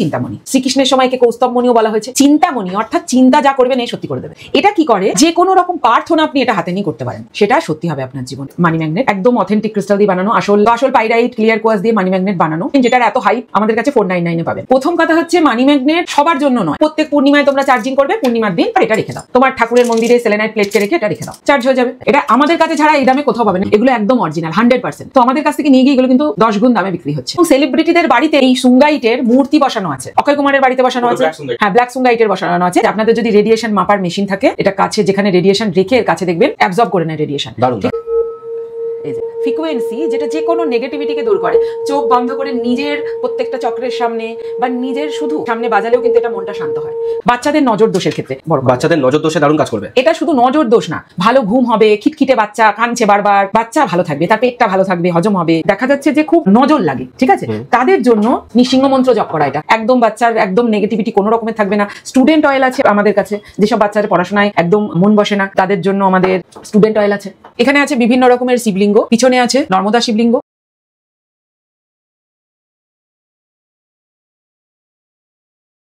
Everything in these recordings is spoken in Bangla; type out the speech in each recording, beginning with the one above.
চিন্তামণি। শ্রীকৃষ্ণের সময় কে কৌস্তবমণিও বলা হয়েছে। চিন্তামণি অর্থাৎ চিন্তা যা করবেন এই সত্যি করে দেবে। এটা কি করে, যে কোনো রকম প্রার্থনা আপনি এটা হাতে নিয়ে করতে পারেন, সেটা সত্যি হবে আপনার জীবন। মানি ম্যাগনেট একদম অথেন্টিক ক্রিস্টাল দিয়ে বানানো, আসল পাইরাইট ক্লিয়ার কোয়ার্টজ দিয়ে মানি ম্যাগনেট বানানো, যেটার এত হাইপ আমাদের কাছে 499 এ পাবেন। প্রথম কথা হচ্ছে মানি ম্যাগনেট সবার জন্য নয়। প্রত্যেক পূর্ণিমায় তোমরা চার্জিং করবে, পূর্ণিমার দিন এটা রেখে দাও, তোমার ঠাকুরের মন্দিরে সেলেনাইট প্লেটকে রেখে এটা রেখে দাও, চার্জ হয়ে যাবে। এটা আমাদের কাছে ছাড়া এই দামে কোথাও পাবেন না, এগুলো একদম অরিজিনাল 100%। তো আমাদের কাছ থেকে নিয়ে গিয়ে এগুলো কিন্তু 10 গুণ দামে বিক্রি হচ্ছে। সেলিব্রিটিদের বাড়িতে এই সুঙ্গাইটের মূর্তি বসানো আছে, অক্ষয় কুমারের বাড়িতে বসানো আছে, হ্যাঁ ব্ল্যাক সুঙ্গাইটের বসানো আছে। আপনাদের যদি রেডিয়েশন মাপার মেশিন থাকে, এটা কাছে যেখানে রেডিয়েশন রেখে এর কাছে দেখবেন অ্যাবজর্ব করে নেয় রেডিয়েশন। ফ্রিকোয়েন্সি যেটা যে কোনো নেগেটিভিটিকে দূর করে। চোখ বন্ধ করে নিজের প্রত্যেকটা চক্রের সামনে বা নিজের শুধু সামনে বাজালেও কিন্তু এটা মনটা শান্ত হয়। বাচ্চাদের নজর দোষের ক্ষেত্রে, বাচ্চাদের নজর দোষে দারুণ কাজ করবে। এটা শুধু নজর দোষ না, ভালো ঘুম হবে, খিটখিটে বাচ্চা কাঁদছে বারবার, বাচ্চা ভালো থাকবে, তার পেটটা ভালো থাকবে, হজম হবে। দেখা যাচ্ছে যে খুব নজর লাগে, ঠিক আছে, তাদের জন্য নৃসিংহ মন্ত্র জপ করা এটা একদম বাচ্চার একদম নেগেটিভিটি কোনো রকমের থাকবে না। স্টুডেন্ট অয়েল আছে আমাদের কাছে, যেসব বাচ্চাদের পড়াশোনায় একদম মন বসে না তাদের জন্য আমাদের স্টুডেন্ট অয়েল আছে। এখানে আছে বিভিন্ন রকমের শিবলিঙ্গ, পিছনে আছে নর্মদা শিবলিঙ্গ।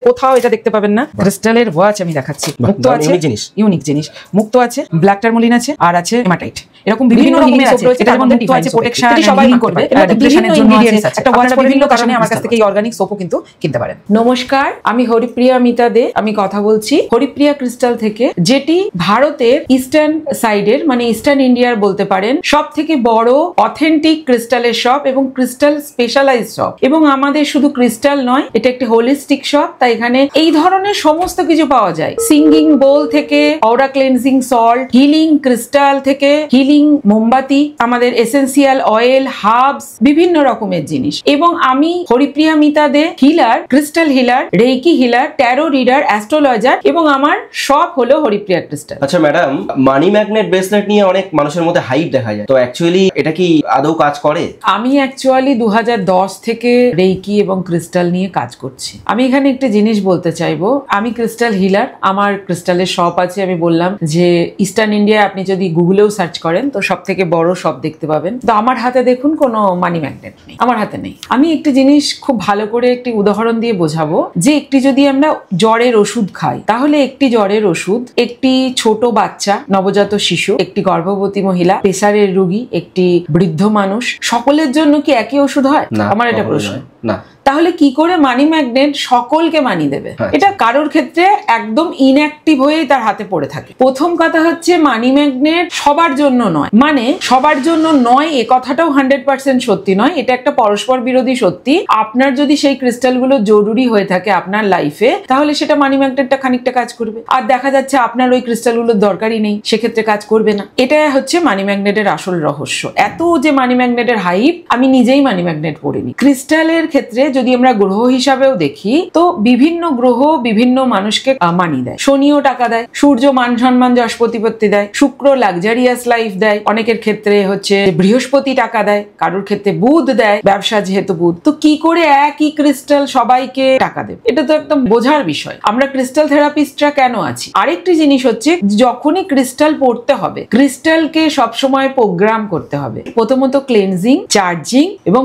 কোথাও এটা দেখতে পাবেন না। ক্রিস্টালের ওয়াচ আমি দেখাচ্ছি, মুক্ত আছে, ইউনিক জিনিস, মুক্ত আছে, ব্ল্যাক টারমোলিন আছে, আর আছে হেমাটাইট। এরকম বিভিন্ন রকমের আছে, এটার মধ্যে মুক্ত আছে, প্রোটেকশন সবাই করবে, ডিপ্রেশনের জন্য আছে। একটা ওয়াচ বিভিন্ন কারণে আমার কাছ থেকে এই অর্গানিক সোপও কিন্তু কিনতে পারেন। নমস্কার, আমি হরিপ্রিয়া মিতা দে, আমি কথা বলছি হরিপ্রিয়া ক্রিস্টাল থেকে, যেটি ভারতের ইস্টার্ন সাইডের মানে ইস্টার্ন ইন্ডিয়ার বলতে পারেন সবথেকে বড় অথেন্টিক ক্রিস্টালের শপ এবং ক্রিস্টাল স্পেশালাইজ শপ। এবং আমাদের শুধু ক্রিস্টাল নয়, এটা একটি হোলিস্টিক শপ। তাই এখানে এই ধরনের সমস্ত কিছু পাওয়া যায়, সিঙ্গিং বোল থেকে অরা ক্লেনজিং সল্ট, হিলিং ক্রিস্টাল থেকে হিলিং মোমবাতি, আমাদের এসেন্সিয়াল অয়েল, হার্বস, বিভিন্ন রকমের জিনিস। এবং আমি Haripriya Mita De healer, crystal healer, reiki healer, tarot reader, astrologer, এবং আমার সব হলো হরিপ্রিয়া ক্রিস্টাল। আচ্ছা ম্যাডাম, মানি ম্যাগনেট ব্রেসলেট নিয়ে অনেক মানুষের মধ্যে হাইপ দেখা যায়, তো অ্যাকচুয়ালি এটা কি আদৌ কাজ করে? আমি অ্যাকচুয়ালি 2010 থেকে রেইকি এবং ক্রিস্টাল নিয়ে কাজ করছি। আমি এখানে একটা জিনিস বলতে চাইবো, আমি ক্রিস্টাল হিলার, আমার ক্রিস্টালের শপ আছে। আমি বললাম যে ইস্টার্ন ইন্ডিয়া আপনি যদি গুগলেও সার্চ করেন তো সব থেকে বড় শপ দেখতে পাবেন। তো আমার হাতে দেখুন কোনো মানি ম্যাগনেট নেই, আমার হাতে নেই। আমি একটি জিনিস খুব ভালো করে একটি উদাহরণ দিয়ে বোঝাবো, যে একটি যদি আমরা জ্বরের ওষুধ খাই, তাহলে একটি জ্বরের ওষুধ একটি ছোট বাচ্চা, নবজাত শিশু, একটি গর্ভবতী মহিলা, প্রেসারের রোগী, একটি বৃদ্ধ মানুষ, সকলের জন্য কি একই ওষুধ হয়? আমার এটা প্রশ্ন। না, তাহলে কি করে মানি ম্যাগনেট সকলকে মানি দেবে? এটা কারোর ক্ষেত্রে একদম ইনঅ্যাক্টিভ হয়েই তার হাতে পড়ে থাকে। প্রথম কথা হচ্ছে মানি ম্যাগনেট সবার জন্য নয়, মানে সবার জন্য নয় এ কথাটাও 100% সত্যি নয়, এটা একটা পরস্পর বিরোধী সত্যি। আপনার যদি সেই ক্রিস্টালগুলো জরুরি হয়ে থাকে আপনার লাইফে, তাহলে সেটা মানি ম্যাগনেটটা খানিকটা কাজ করবে। আর দেখা যাচ্ছে আপনার ওই ক্রিস্টালগুলোর দরকারই নেই, সেক্ষেত্রে কাজ করবে না। এটা হচ্ছে মানি ম্যাগনেটের আসল রহস্য। এত যে মানি ম্যাগনেটের হাইপ, আমি নিজেই মানি ম্যাগনেট পড়িনি। ক্রিস্টালের ক্ষেত্রে যদি আমরা গ্রহ হিসাবেও দেখি, তো বিভিন্ন গ্রহ বিভিন্ন মানুষকে মানি দেয়। শনিও টাকা দেয়, সূর্য মান সম্মান যশ প্রতিপত্তি দেয়, শুক্র লাক্সারিয়াস লাইফ দেয়, অনেকের ক্ষেত্রে হচ্ছে বৃহস্পতি টাকা দেয়, কারোর ক্ষেত্রে বুধ দেয়, ব্যবসা যেহেতু বুধ। তো কি করে একই ক্রিস্টাল সবাইকে টাকা দেবে? এটা তো একদম বোঝার বিষয়। আমরা ক্রিস্টাল থেরাপিস্টরা কেন আছি? আরেকটি জিনিস হচ্ছে, যখনই ক্রিস্টাল পড়তে হবে, ক্রিস্টালকে সবসময় প্রোগ্রাম করতে হবে। প্রথমত ক্লেনজিং, চার্জিং এবং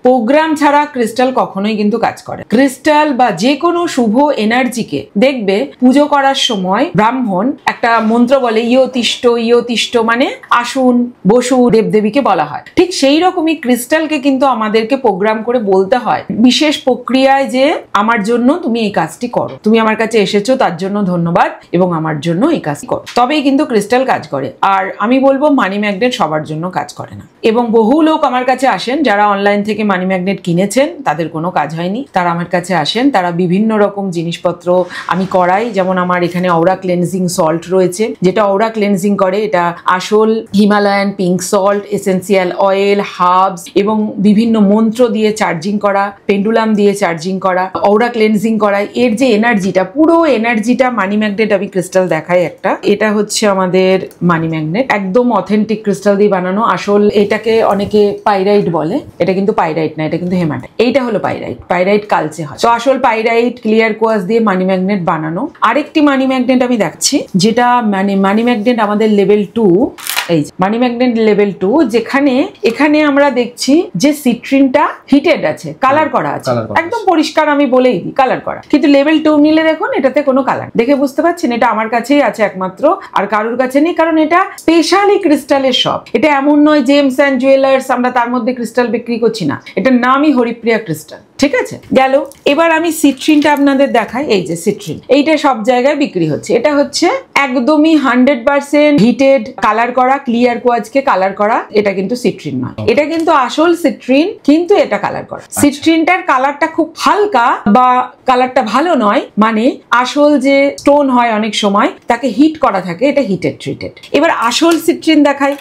প্রোগ্রাম ছাড়া ক্রিস্টাল কখনোই কিন্তু কাজ করে। ক্রিস্টাল বা যে কোনো শুভ এনার্জিকে দেখবে পুজো করার সময় ব্রাহ্মণ একটা মন্ত্র বলে, ইয়তিষ্ঠ ইয়তিষ্ঠ, মানে আসুন বসু দেবদেবীকে বলা হয়। ঠিক সেই রকমই ক্রিস্টালকে কিন্তু আমাদেরকে প্রোগ্রাম করে বলতে হয় বিশেষ প্রক্রিয়ায়, যে আমার জন্য তুমি এই কাজটি করো, তুমি আমার কাছে এসেছো তার জন্য ধন্যবাদ এবং আমার জন্য এই কাজটি করো, তবেই কিন্তু ক্রিস্টাল কাজ করে। আর আমি বলবো মানি ম্যাগনেট সবার জন্য কাজ করে না। এবং বহু লোক আমার কাছে আসেন যারা অনলাইন থেকে মানি ম্যাগনেট কিনেছেন, তাদের কোনো কাজ হয়নি, তারা আমার কাছে আসেন, তারা বিভিন্ন রকম জিনিসপত্র আমি করাই। যেমন আমার এখানে অরা ক্লেনজিং সল্ট রয়েছে, যেটা অরা ক্লেনজিং করে। এটা আসল Himalayan pink salt, essential oil, herbs এবং বিভিন্ন মন্ত্র দিয়ে চার্জিং করা, পেন্ডুলাম দিয়ে চার্জিং করা, অরা ক্লেনজিং করা। এর যে এনার্জিটা, পুরো এনার্জিটা মানি ম্যাগনেট। আমি ক্রিস্টাল দেখাই একটা, এটা হচ্ছে আমাদের মানি ম্যাগনেট, একদম অথেন্টিক ক্রিস্টাল দিয়ে বানানো। আসল এটাকে অনেকে পাইরাইট বলে, এটা কিন্তু পাইরাইট না, এটা কিন্তু হেমাটাইট। এইটা হলো হলো পাইরাইট, পাইরাইট কালচে হয়। তো আসল পাইরাইট ক্লিয়ার কোয়ার্টজ দিয়ে মানি ম্যাগনেট বানানো। আরেকটি মানি ম্যাগনেট আমি দেখাচ্ছি, যেটা মানে মানি ম্যাগনেট আমাদের লেভেল 2, এই মানি ম্যাগনেট লেভেল 2, যেখানে এখানে আমরা দেখছি যে সিট্রিনটা হিটেড আছে, কালার করা আছে, একদম পরিষ্কার আমি বলেই দিই কালার করা। কিন্তু লেভেল 2 নিলে দেখুন এটাতে কোনো কালার, দেখে বুঝতে পারছেন এটা আমার কাছেই আছে একমাত্র, আর কারোর কাছে নেই, কারণ এটা স্পেশালি ক্রিস্টালের শপ। এটা এমন নয় জেমস অ্যান্ড জুয়েলার্স আমরা তার মধ্যে ক্রিস্টাল বিক্রি করছি না, এটার নামই হরিপ্রিয়া ক্রিস্টাল। ঠিক আছে, গেল। এবার আমি সিট্রিনটা আপনাদের দেখাই। এই যে সিট্রিন, এইটা সব জায়গায় বিক্রি হচ্ছে। এটা হচ্ছে একদমই 100% হিটেড কালার করা, ক্লিয়ার কোয়ার্টজকে কালার করা। এটা কিন্তু সিট্রিন নয়, এটা কিন্তু আসল সিট্রিন, কিন্তু এটা কালার করা। সিট্রিনটার কালারটা খুব হালকা বা কালারটা ভালো নয়, মানে আসল যে স্টোন হয় অনেক সময় তাকে হিট করা থাকে, এটা হিটেড ট্রিটেড। এবার আসল সিট্রিন দেখাই।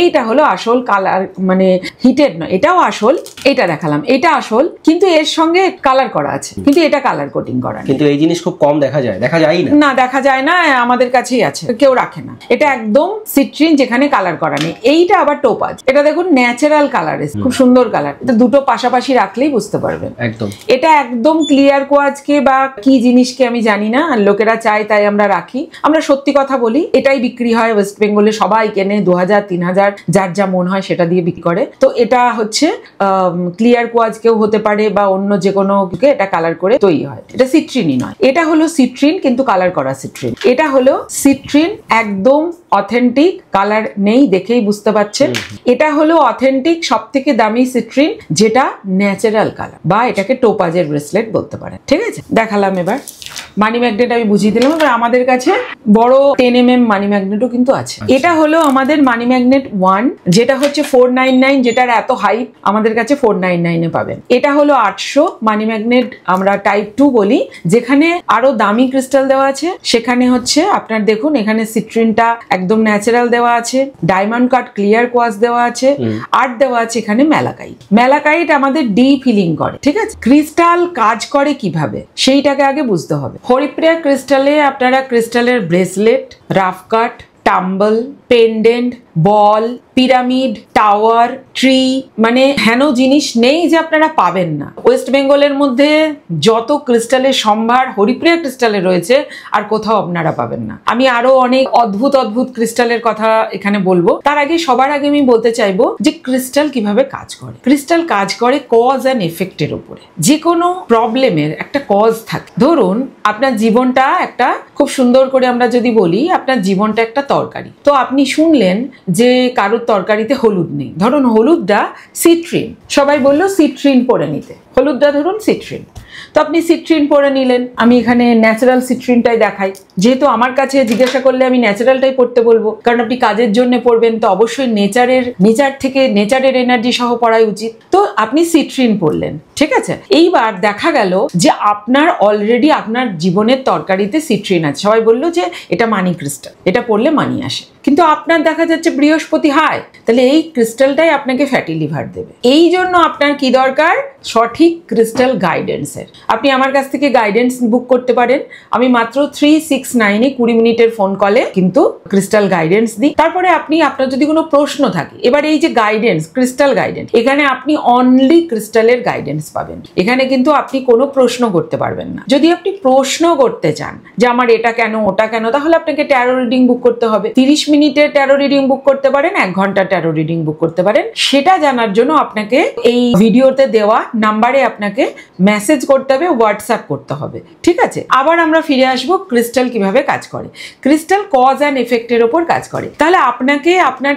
এইটা হলো আসল কালার, মানে হিটেড নয়, এটাও আসল। এটা দেখালাম, এটা আসল, কিন্তু এর সঙ্গে কালার করা আছে, কিন্তু এটা কালার কোটিং করা। কিন্তু এই জিনিস খুব কম দেখা যায়, দেখা যায় না, না দেখা যায় না, আমাদের কাছেই আছে, কেউ রাখে না। এটা একদম সিট্রিন যেখানে কালার করা নেই। এইটা আবার টোপাজ, এটা দেখুন ন্যাচারাল কালার, খুব সুন্দর কালার। এটা দুটো পাশাপাশি রাখলেই বুঝতে পারবেন একদম। এটা একদম ক্লিয়ার কোয়ার্টজকে বা কি জিনিসকে আমি জানি না, লোকেরা চায় তাই আমরা রাখি। আমরা সত্যি কথা বলি, এটাই বিক্রি হয় ওয়েস্ট বেঙ্গলে, সবাই কেনে 2000 3000 যার যা মন হয় সেটা দিয়ে বিক্রি করে। তো এটা হচ্ছে ক্লিয়ার কোয়ার্টজ কেউ হতে পারে বা অন্য যে কোনো এটা কালার করে তৈরি হয়। এটা সিট্রিনই নয়, এটা হলো সিট্রিন কিন্তু কালার করা সিট্রিন। এটা হলো সিট্রিন একদম অথেন্টিক, কালার নেই, দেখেই বুঝতে পারছেন। এটা হলো অথেন্টিক সব থেকে দামি সিট্রিন, যেটা ন্যাচারাল কালার, বা এটাকে টোপাজের ব্রেসলেট বলতে পারেন। ঠিক আছে, দেখালাম। এবার মানি ম্যাগনেট আমি বুঝিয়ে দিলাম। এবার আমাদের কাছে বড় 10 mm মানি ম্যাগনেটও কিন্তু আছে। এটা হলো আমাদের মানি ম্যাগনেট 1, যেটা হচ্ছে 499, যেটার এত হাইপ, আমাদের কাছে 499 এ পাবেন। এটা হলো 800 মানি ম্যাগনেট, আমরা টাইপ 2 বলি, যেখানে আরো দামি ক্রিস্টাল দেওয়া আছে। সেখানে হচ্ছে আপনার দেখুন এখানে সিট্রিনটা একদম ন্যাচারাল দেওয়া আছে, ডায়মন্ড কাট ক্লিয়ার কোয়ার্টজ দেওয়া আছে, আর দেওয়া আছে এখানে ম্যালাকাইট। ম্যালাকাইট আমাদের ডি ফিলিং করে। ঠিক আছে, ক্রিস্টাল কাজ করে কিভাবে সেইটাকে আগে বুঝতে হবে। হরিপ্রিয়া ক্রিস্টালে আপনারা ক্রিস্টালের ব্রেসলেট, রাফ কাট, টাম্বল, পেন্ডেন্ট, বল, পিরামিড, টাওয়ার, ট্রি, মানে হেন জিনিস নেই যে আপনারা পাবেন না। ওয়েস্ট বেঙ্গলের মধ্যে যত ক্রিস্টালের সম্ভার হরিপ্রিয়া ক্রিস্টালে রয়েছে আর কোথাও আপনারা পাবেন না। আমি আরো অনেক অদ্ভুত অদ্ভুত ক্রিস্টালের কথা এখানে বলবো। তার আগে সবার আগে আমি বলতে চাইবো যে ক্রিস্টাল কিভাবে কাজ করে। ক্রিস্টাল কাজ করে কজ অ্যান্ড এফেক্টের উপরে। যে কোনো প্রবলেমের একটা কজ থাকে। ধরুন আপনার জীবনটা একটা, খুব সুন্দর করে আমরা যদি বলি আপনার জীবনটা একটা তরকারি, তো আপনি শুনলেন যে কারোর তরকারিতে হলুদ নেই। ধরুন হলুদটা সিট্রিন, সবাই বললো সিট্রিন পরে নিতে, হলুদটা ধরুন সিট্রিন, তো আপনি সিট্রিন পরে নিলেন। আমি এখানে ন্যাচারাল সিট্রিনটাই দেখাই, যেহেতু আমার কাছে জিজ্ঞাসা করলে আমি ন্যাচারালটাই পড়তে বলবো, কারণ আপনি কাজের জন্য পড়বেন, তো অবশ্যই নেচারের এনার্জি সহ পড়াই উচিত। তো আপনি সিট্রিন পড়লেন, ঠিক আছে। এইবার দেখা গেল যে আপনার অলরেডি আপনার জীবনের তরকারিতে সিট্রিন আছে। সবাই বললো যে এটা মানি ক্রিস্টাল, এটা পড়লে মানি আসে, কিন্তু আপনার দেখা যাচ্ছে বৃহস্পতি হাই, তাহলে এই ক্রিস্টালটাই আপনাকে ফ্যাটি লিভার দেবে। এই জন্য আপনার কি দরকার? সঠিক ক্রিস্টাল গাইডেন্সের। আপনি আমার কাছ থেকে গাইডেন্স বুক করতে পারেন। আমি মাত্র 369 এ 20 মিনিটের ফোন কলে কিন্তু ক্রিস্টাল গাইডেন্স দিই। তারপরে আপনার যদি কোনো প্রশ্ন থাকে, এবার এই যে গাইডেন্স, ক্রিস্টাল গাইডেন্স, এখানে আপনি অনলি ক্রিস্টালের গাইডেন্স পাবেন। এখানে কিন্তু আপনি কোনো প্রশ্ন করতে পারবেন না। যদি আপনি প্রশ্ন করতে চান যে আমার এটা কেন ওটা কেন, তাহলে আপনাকে ট্যারো রিডিং বুক করতে হবে। 30 মিনিটের ট্যারো রিডিং বুক করতে পারেন, 1 ঘন্টার ট্যারো রিডিং বুক করতে পারেন। সেটা জানার জন্য আপনাকে এই ভিডিওতে দেওয়া নাম্বারে আপনাকে মেসেজ করতে হবে, হোয়াটসঅ্যাপ করতে হবে। ঠিক আছে, আবার আমরা ফিরে আসবো ক্রিস্টাল কিভাবে কাজ করে। ক্রিস্টাল কজ অ্যান্ড এফেক্টের ওপর কাজ করে। তাহলে আপনাকে আপনার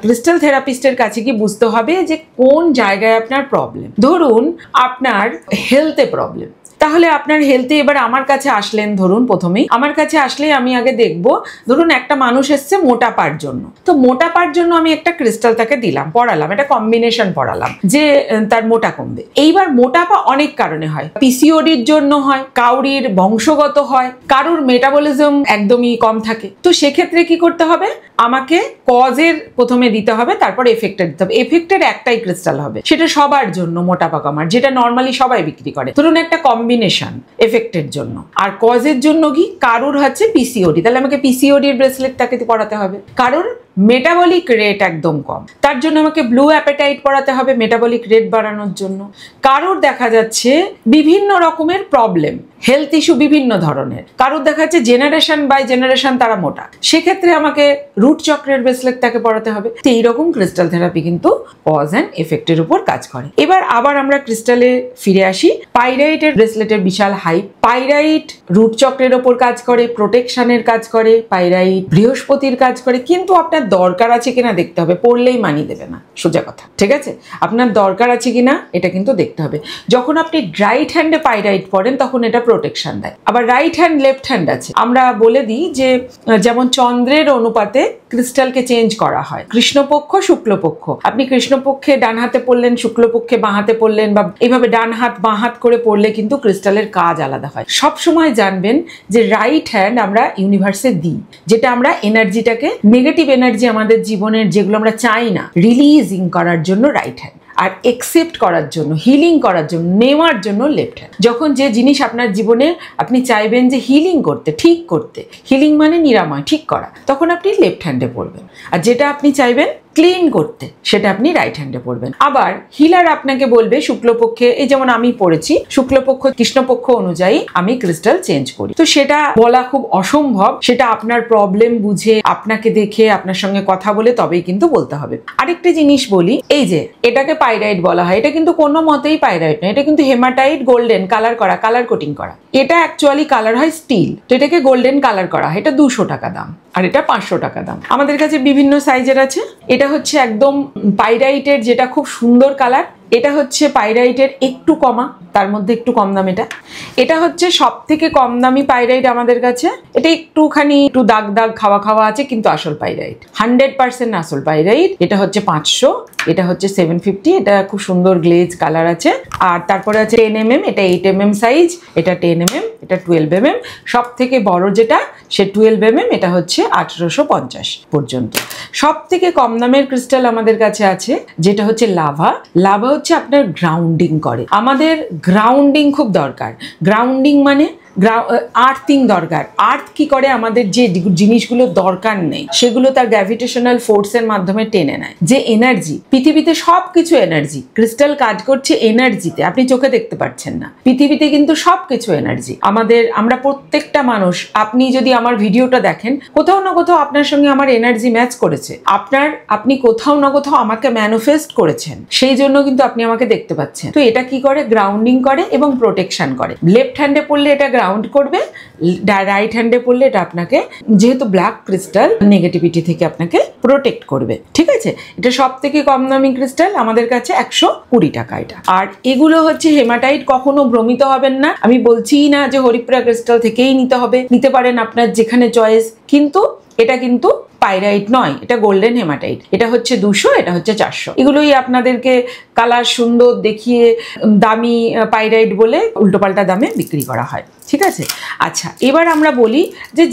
ক্রিস্টাল থেরাপিস্টের কাছে কি বুঝতে হবে যে কোন জায়গায় আপনার প্রবলেম। ধরুন আপনার হেলথে প্রবলেম, তাহলে আপনার হেলথে এবার আমার কাছে আসলেন, ধরুন প্রথমেই আমার কাছে আসলে আমি আগে দেখবো, ধরুন একটা মানুষ এসছে মোটাপার জন্য, তো মোটাপার জন্য আমি একটা ক্রিস্টাল তাকে দিলাম, পড়ালাম, একটা কম্বিনেশন পড়ালাম যে তার মোটা কমবে। এইবার মোটাপা অনেক কারণে হয়, পিসিওডির জন্য হয়, কাউরির বংশগত হয়, কারুর মেটাবলিজম একদমই কম থাকে। তো সেক্ষেত্রে কি করতে হবে? আমাকে কজের প্রথমে দিতে হবে, তারপর এফেক্টের দিতে হবে। এফেক্টের একটাই ক্রিস্টাল হবে, সেটা সবার জন্য মোটাপা কমার, যেটা নর্মালি সবাই বিক্রি করে। ধরুন একটা কম্বিনেশন এফেক্টের জন্য, আর কজের জন্য কি, কারুর হচ্ছে পিসিওডি, তাহলে আমাকে পিসিওডির ব্রেসলেট তাকে পড়াতে হবে। কারুর মেটাবলিক রেট একদম কম, তার জন্য আমাকে ব্লু অ্যাপেটাইট পড়াতে হবে মেটাবলিক রেট বাড়ানোর জন্য। কারোর দেখা যাচ্ছে বিভিন্ন রকমের প্রবলেম, হেলথ ইস্যু বিভিন্ন ধরনের, কারোর দেখা যাচ্ছে জেনারেশন বাই জেনারেশন তারা মোটা, সেক্ষেত্রে আমাকে রুট চক্রের ব্রেসলেট তাকে পড়াতে হবে। তো এইরকম ক্রিস্টাল থেরাপি কিন্তু কজ অ্যান্ড এফেক্টের উপর কাজ করে। এবার আবার আমরা ক্রিস্টালে ফিরে আসি। পাইরাইটের ব্রেসলেটের বিশাল হাইপ। পাইরাইট রুট চক্রের ওপর কাজ করে, প্রোটেকশনের কাজ করে, পাইরাইট বৃহস্পতির কাজ করে, কিন্তু আপনার দরকার আছে কিনা দেখতে হবে, পড়লেই মানি দেবে না, সোজা কথা, ঠিক আছে? আপনার দরকার আছে কিনা এটা কিন্তু দেখতে হবে। যখন আপনি রাইট হ্যান্ডে পাইরাইট পড়েন তখন এটা প্রোটেকশন দেয়। আবার রাইট হ্যান্ড লেফট হ্যান্ড আছে। আমরা বলে দিই যে যেমন চন্দ্রের অনুপাতে ক্রিস্টালকে চেঞ্জ করা হয়, কৃষ্ণপক্ষ শুক্লপক্ষ। আপনি কৃষ্ণপক্ষে ডান হাতে পড়লেন, শুক্লপক্ষে বাঁ হাতে পড়লেন, বা এইভাবে ডান হাত বাঁ হাত করে পড়লে কিন্তু ক্রিস্টালের কাজ আলাদা হয়। সব সময় জানবেন যে রাইট হ্যান্ড আমরা ইউনিভার্সে দিই, যেটা আমরা এনার্জিটাকে, নেগেটিভ এনার্জি আমাদের জীবনের যেগুলো আমরা চাই না, রিলিজিং করার জন্য রাইট হ্যান্ড, আর একসেপ্ট করার জন্য, হিলিং করার জন্য, নেওয়ার জন্য লেফট হ্যান্ড। যখন যে জিনিস আপনার জীবনে আপনি চাইবেন যে হিলিং করতে, ঠিক করতে, হিলিং মানে নিরাময়, ঠিক করা, তখন আপনি লেফট হ্যান্ডে পড়বেন। আর যেটা আপনি চাইবেন ক্লিন করতে, সেটা আপনি রাইট হ্যান্ডে পড়বেন। আবার হিলার আপনাকে বলবে শুক্লপক্ষে, এই যেমন আমি পড়েছি শুক্লপক্ষ কৃষ্ণপক্ষ অনুযায়ী আমি ক্রিস্টাল চেঞ্জ করি। তো সেটা বলা খুব অসম্ভব, সেটা আপনার প্রবলেম বুঝে, আপনাকে দেখে, আপনার সঙ্গে কথা বলে তবেই কিন্তু বলতে হবে। আরেকটা জিনিস বলি, এই যে এটাকে পাইরাইট বলা হয়, এটা কিন্তু কোনো মতেই পাইরাইট নয়, এটা কিন্তু হেমাটাইট গোল্ডেন কালার করা, কালার কোটিং করা। এটা অ্যাকচুয়ালি কালার হয় স্টিল, তো এটাকে গোল্ডেন কালার করা হয়। এটা 200 টাকা দাম, আর এটা 500 টাকা দাম। আমাদের কাছে বিভিন্ন সাইজের আছে। এটা হচ্ছে একদম পাইরাইটের যেটা খুব সুন্দর কালার, এটা হচ্ছে পাইরাইটের একটু কমা, তার মধ্যে একটু কম দাম। এটা হচ্ছে সব থেকে কম দামি পাইরাইট আমাদের কাছে। এটা একটুখানি একটু দাগ দাগ খাওয়া খাওয়া আছে, কিন্তু আসল পাইরাইট 100% আসল পাইরাইট। এটা হচ্ছে 500, এটা হচ্ছে 750। এটা খুব সুন্দর গ্লেজ কালার আছে। আর তারপরে আছে 10 mm, এটা 8 mm সাইজ, এটা 10 mm, এটা 12 mm। সব থেকে বড় যেটা সে 12 mm, এটা হচ্ছে 1850 পর্যন্ত। সব থেকে কম দামের ক্রিস্টাল আমাদের কাছে আছে যেটা হচ্ছে লাভা। লাভা হচ্ছে আপনার গ্রাউন্ডিং করে। আমাদের গ্রাউন্ডিং খুব দরকার। গ্রাউন্ডিং মানে আর্থিং দরকার। আর্থ কি করে, আমাদের যে জিনিসগুলো দরকার নেই সেগুলো তার গ্র্যাভিটেশনাল ফোর্সের মাধ্যমে টেনে নেয়। যে এনার্জি, পৃথিবীতে সবকিছু এনার্জি, ক্রিস্টাল কাজ করছে এনার্জিতে, আপনি চোখে দেখতে পাচ্ছেন না, পৃথিবীতে কিন্তু সবকিছু এনার্জি। আমরা প্রত্যেকটা মানুষ, আপনি যদি আমার ভিডিওটা দেখেন, কোথাও না কোথাও আপনার সঙ্গে আমার এনার্জি ম্যাচ করেছে, আপনি কোথাও না কোথাও আমাকে ম্যানিফেস্ট করেছেন, সেই জন্য কিন্তু আপনি আমাকে দেখতে পাচ্ছেন। তো এটা কি করে, গ্রাউন্ডিং করে এবং প্রোটেকশন করে। লেফট হ্যান্ডে পড়লে এটা গ্রাউন্ড করবে, রাইট হ্যান্ডে পড়লে এটা আপনাকে, যেহেতু ব্ল্যাক ক্রিস্টাল, নেগেটিভিটি থেকে আপনাকে প্রোটেক্ট করবে, ঠিক আছে? এটা সব থেকে কম দামি ক্রিস্টাল আমাদের কাছে 120 টাকা এটা। আর এগুলো হচ্ছে হেমাটাইট। কখনো ভ্রমিত হবেন না, আমি বলছি না যে হরিপ্রিয়া ক্রিস্টাল থেকেই নিতে হবে, নিতে পারেন আপনার যেখানে চয়েস, কিন্তু এটা কিন্তু পাইরাইট নয়, এটা গোল্ডেন হেমাটাইট। এটা হচ্ছে 200, এটা হচ্ছে 400। এগুলোই আপনাদেরকে কালার সুন্দর দেখিয়ে দামি পাইরাইট বলে উল্টোপাল্টা দামে বিক্রি করা হয়, ঠিক আছে? আচ্ছা, এবার আমরা বলি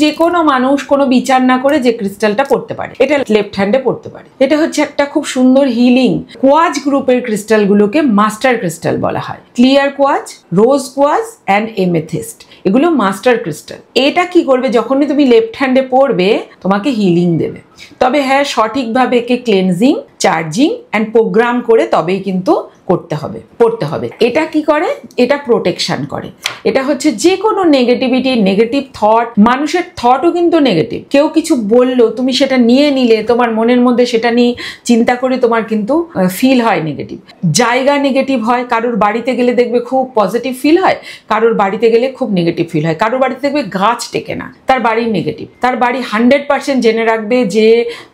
যে কোনো মানুষ কোনো বিচার না করে যে ক্রিস্টালটা পড়তে পারে, এটা লেফট হ্যান্ডে পড়তে পারে। এটা হচ্ছে একটা খুব সুন্দর হিলিং। কোয়াজ গ্রুপের ক্রিস্টালগুলোকে মাস্টার ক্রিস্টাল বলা হয়। Clear quartz, rose quartz and amethyst, এগুলো মাস্টার ক্রিস্টাল। এটা কি করবে, যখনই তুমি লেফট হ্যান্ডে পড়বে তোমাকে হিলিং দেবে। তবে হ্যাঁ, সঠিকভাবে একে ক্লেনজিং, চার্জিং অ্যান্ড প্রোগ্রাম করে তবেই কিন্তু পড়তে হবে। এটা কি করে, এটা প্রোটেকশন করে। এটা হচ্ছে যে কোনো নেগেটিভিটি, নেগেটিভ থট, মানুষের থটও কিন্তু নেগেটিভ। কেউ কিছু বললো, তুমি সেটা নিয়ে নিলে, তোমার মনের মধ্যে সেটা নিয়ে চিন্তা করে তোমার কিন্তু ফিল হয় নেগেটিভ। জায়গা নেগেটিভ হয়, কারোর বাড়িতে গেলে দেখবে খুব পজিটিভ ফিল হয়, কারোর বাড়িতে গেলে খুব নেগেটিভ ফিল হয়। কারোর বাড়িতে দেখবে গাছ টেকে না, তার বাড়ি নেগেটিভ। তার বাড়ি 100% জেনে রাখবে যে